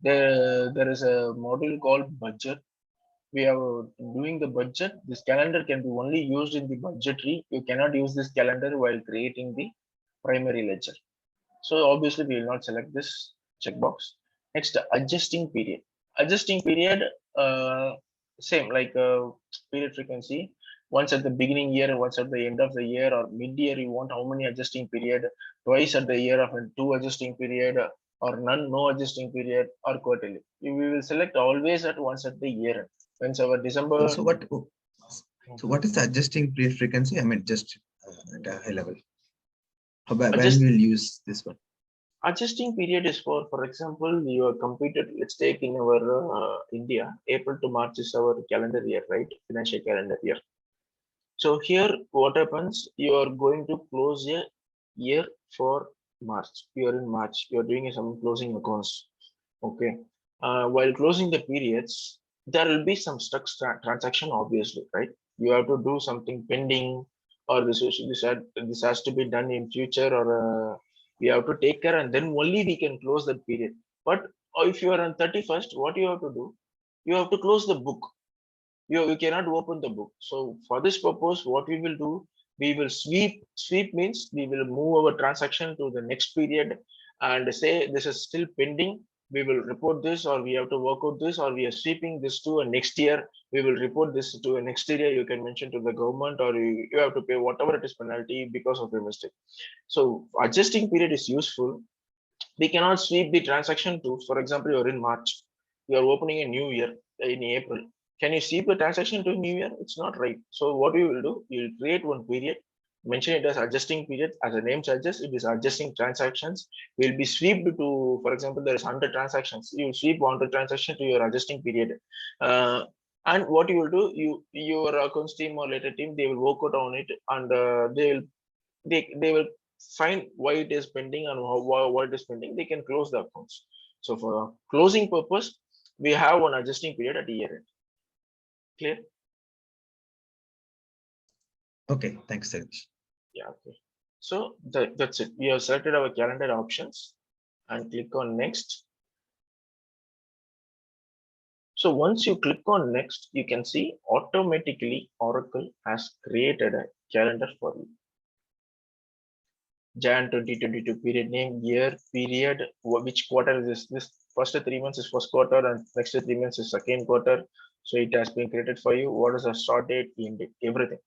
there is a module called budget. We are doing the budget. This calendar can be only used in the budgetary. You cannot use this calendar while creating the primary ledger. So obviously we will not select this checkbox. Next, adjusting period. Adjusting period, same like period frequency. Once at the beginning year and once at the end of the year or mid-year, you want how many adjusting period, twice at the year of two adjusting period, or none, no adjusting period, or quarterly. We will select always at once at the year. Once our December. So what is the adjusting period frequency? I mean, just at a high level. When we'll use this one? Adjusting period is for example, you are completed, let's take in our India, April to March is our calendar year, right? Financial calendar year. So here what happens, you are going to close a year for March. You are in March, you are doing some closing accounts. Okay. While closing the periods, there will be some stuck transaction, obviously, right? You have to do something pending, or this has to be done in future, or we have to take care, and then only we can close that period. But if you are on 31st, what you have to do, you have to close the book. You cannot open the book. So for this purpose, what we will do, we will sweep means we will move our transaction to the next period and say this is still pending. We will report this, or we have to work out this, or we are sweeping this to a next year. We will report this to a next year. You can mention to the government, or you have to pay whatever it is penalty because of the mistake. So adjusting period is useful. We cannot sweep the transaction to, for example, you're in March, you are opening a new year in April. Can you sweep the transaction to new year? It's not right. So what we will do, we will create one period, mention it as adjusting period. As the name suggests, it is adjusting transactions. Will be swept to, for example, there is 100 transactions. You sweep 100 transaction to your adjusting period. And what you will do, your accounts team or later team, they will work out on it, and they will find why it is pending and why it is pending. They can close the accounts. So for closing purpose, we have one adjusting period at year end. Clear? Okay, thanks, Satish. Yeah, okay. So that's it. We have selected our calendar options and click on next. So once you click on next, you can see automatically Oracle has created a calendar for you. Jan 2022 period name, year, period, which quarter is this? First 3 months is first quarter, and next 3 months is second quarter. So it has been created for you. What is the start date, end date, everything.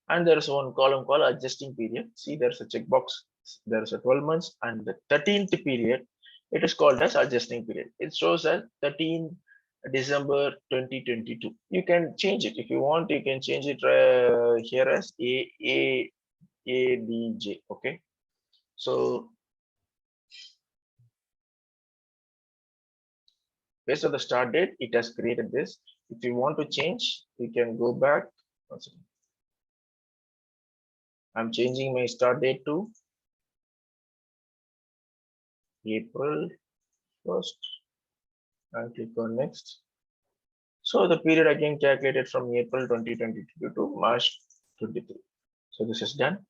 And there is one column called adjusting period. See, there's a checkbox. There is a 12 months, and the 13th period, it is called as adjusting period. It shows as 13 December 2022. You can change it if you want. You can change it here as ADJ. Okay. So based on the start date, it has created this. If you want to change, you can go back. I'm changing my start date to April 1st and click on next. So the period again calculated from April 2022 to March 23. So this is done,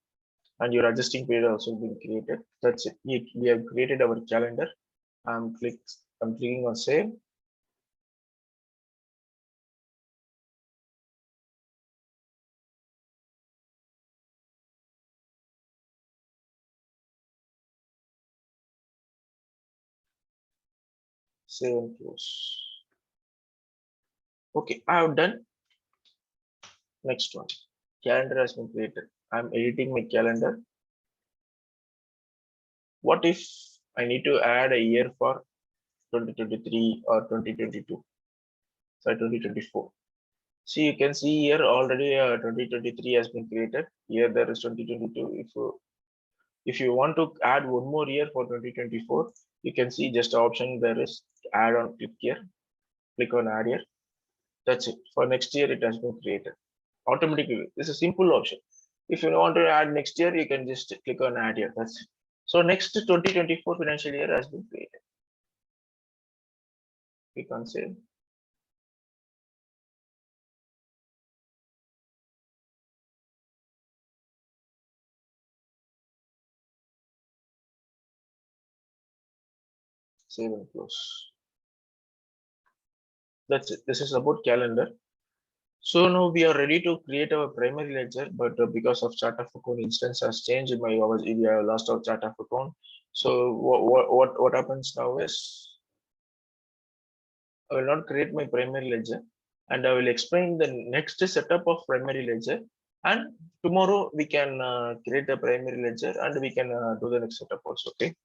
and your adjusting period also been created. That's it. We have created our calendar. I'm clicking on save. Save and close. Okay, I have done. Next one, calendar has been created. I'm editing my calendar. What if I need to add a year for 2023 or 2022? Sorry, 2024. See, you can see here already 2023 has been created. Here there is 2022. If you want to add one more year for 2024, you can see just the option there is add on. Click here, click on add here. That's it. For next year, it has been created automatically. This is a simple option. If you want to add next year, you can just click on add here. That's it. So next 2024 financial year has been created. Click on save. Save and close. That's it. This is about calendar. So now we are ready to create our primary ledger, but because of chart of account instance has changed, we have lost our chart of account. So what happens now is I will not create my primary ledger, and I will explain the next setup of primary ledger. And tomorrow we can create the primary ledger and we can do the next setup also. Okay.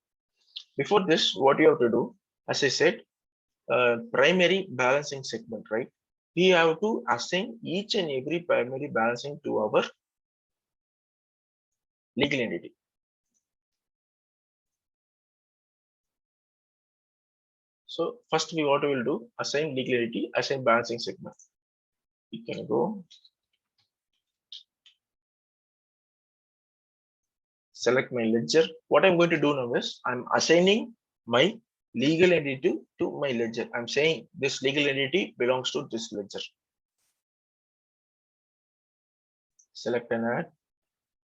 Before this, what you have to do, as I said, primary balancing segment, right? We have to assign each and every primary balancing to our legal entity. So first we what we will do, assign legal entity, assign balancing segment. We can go select my ledger. What I'm going to do now is I'm assigning my legal entity to my ledger. I'm saying this legal entity belongs to this ledger. Select and add.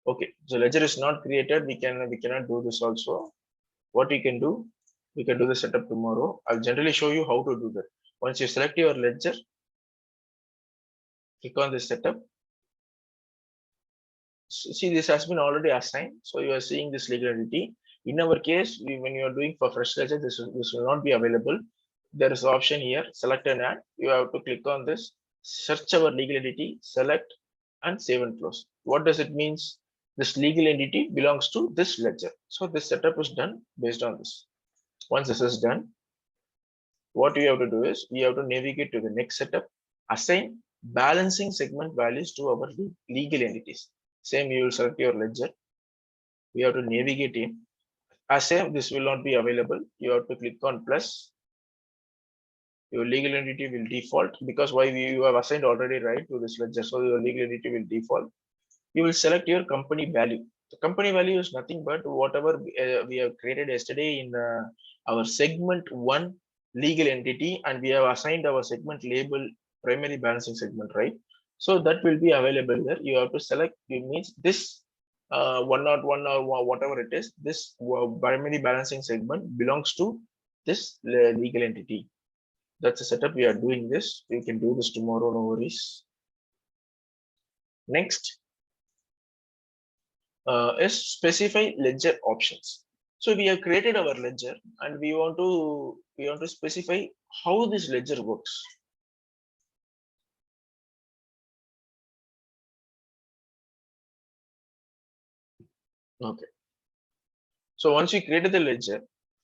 Okay, so ledger is not created. We cannot do this also. What we can do the setup tomorrow. I'll generally show you how to do that. Once you select your ledger, click on this setup. So, see, this has been already assigned. So you are seeing this legal entity. In our case, when you are doing for fresh ledger, this will not be available. There is an option here, select and add. You have to click on this, search our legal entity, select and save and close. What does it means? This legal entity belongs to this ledger. So this setup is done based on this. Once this is done, what we have to do is we have to navigate to the next setup, assign balancing segment values to our legal entities. Same, you will select your ledger. We have to navigate in. As same, this will not be available. You have to click on plus. Your legal entity will default because why you have assigned already right to this ledger. So your legal entity will default. You will select your company value. The company value is nothing but whatever we have created yesterday in our segment 1 legal entity, and we have assigned our segment label primary balancing segment, right? So that will be available here. You have to select, it means this 101 or whatever it is, this primary balancing segment belongs to this legal entity. That's a setup. We are doing this. We can do this tomorrow, no worries. Next is specify ledger options. So we have created our ledger and we want to specify how this ledger works. Okay. So once you created the ledger,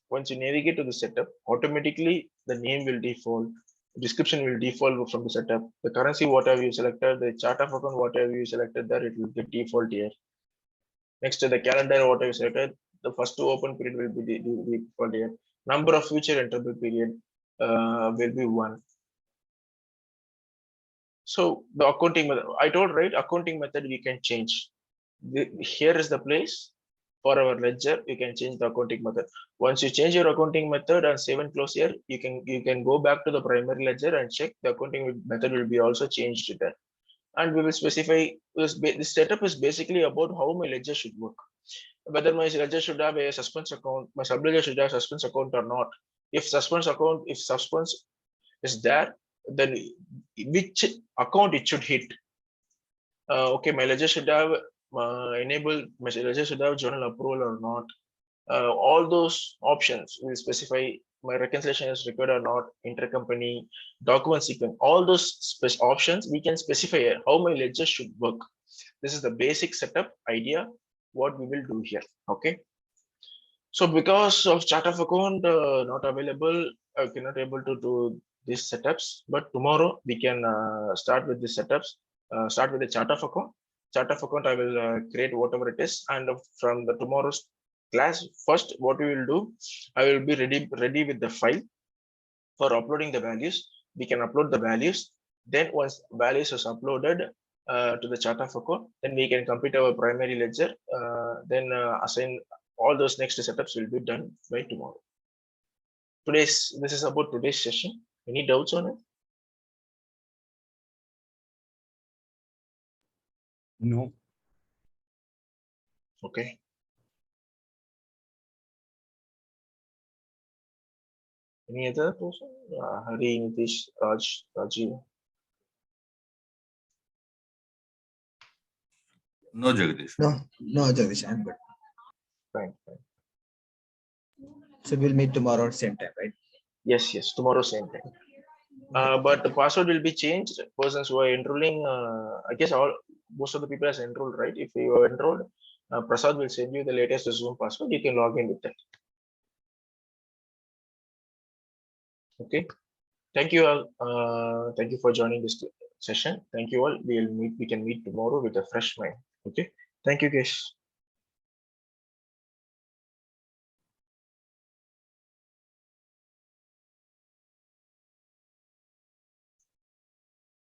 once you navigate to the setup, automatically the name will default, description will default from the setup. The currency, whatever you selected, the chart of account, whatever you selected there, it will get default here. Next to the calendar, whatever you selected, the first to open period will be the default here. Number of future enterable period will be 1. So the accounting method, I told right, accounting method we can change. Here is the place for our ledger. You can change the accounting method. Once you change your accounting method and save and close here, you can go back to the primary ledger and check the accounting method will be also changed to that. And we will specify this setup is basically about how my ledger should work. Whether my ledger should have a suspense account, my sub ledger should have suspense account or not. If suspense is there, then which account it should hit. Okay, my ledger should have enabled, my ledger should have journal approval or not. All those options will specify my reconciliation is required or not, intercompany, document sequence, all those options we can specify how my ledger should work. This is the basic setup idea, what we will do here. Okay. So because of chart of account not available, I cannot able to do these setups, but tomorrow we can start with the setups, start with the chart of account. Chart of account, I will create whatever it is, and from the tomorrow's class, first what we will do, I will be ready with the file for uploading the values. We can upload the values. Then once values is uploaded to the chart of account, then we can complete our primary ledger. Then assign all those next setups will be done by tomorrow. This is about today's session. Any doubts on it? No. Okay. Any other person? Hari, Nitish, Raj, Rajiv. No, Jagdish. No, Jagdish, I'm good. Fine. So we'll meet tomorrow at same time, right? Yes, tomorrow same time. But the password will be changed. Persons who are enrolling, I guess most of the people has enrolled, right? If you are enrolled, Prasad will send you the latest Zoom password. You can log in with that. Okay. Thank you all. Thank you for joining this session. Thank you all. We can meet tomorrow with a fresh mind. Okay. Thank you, guys.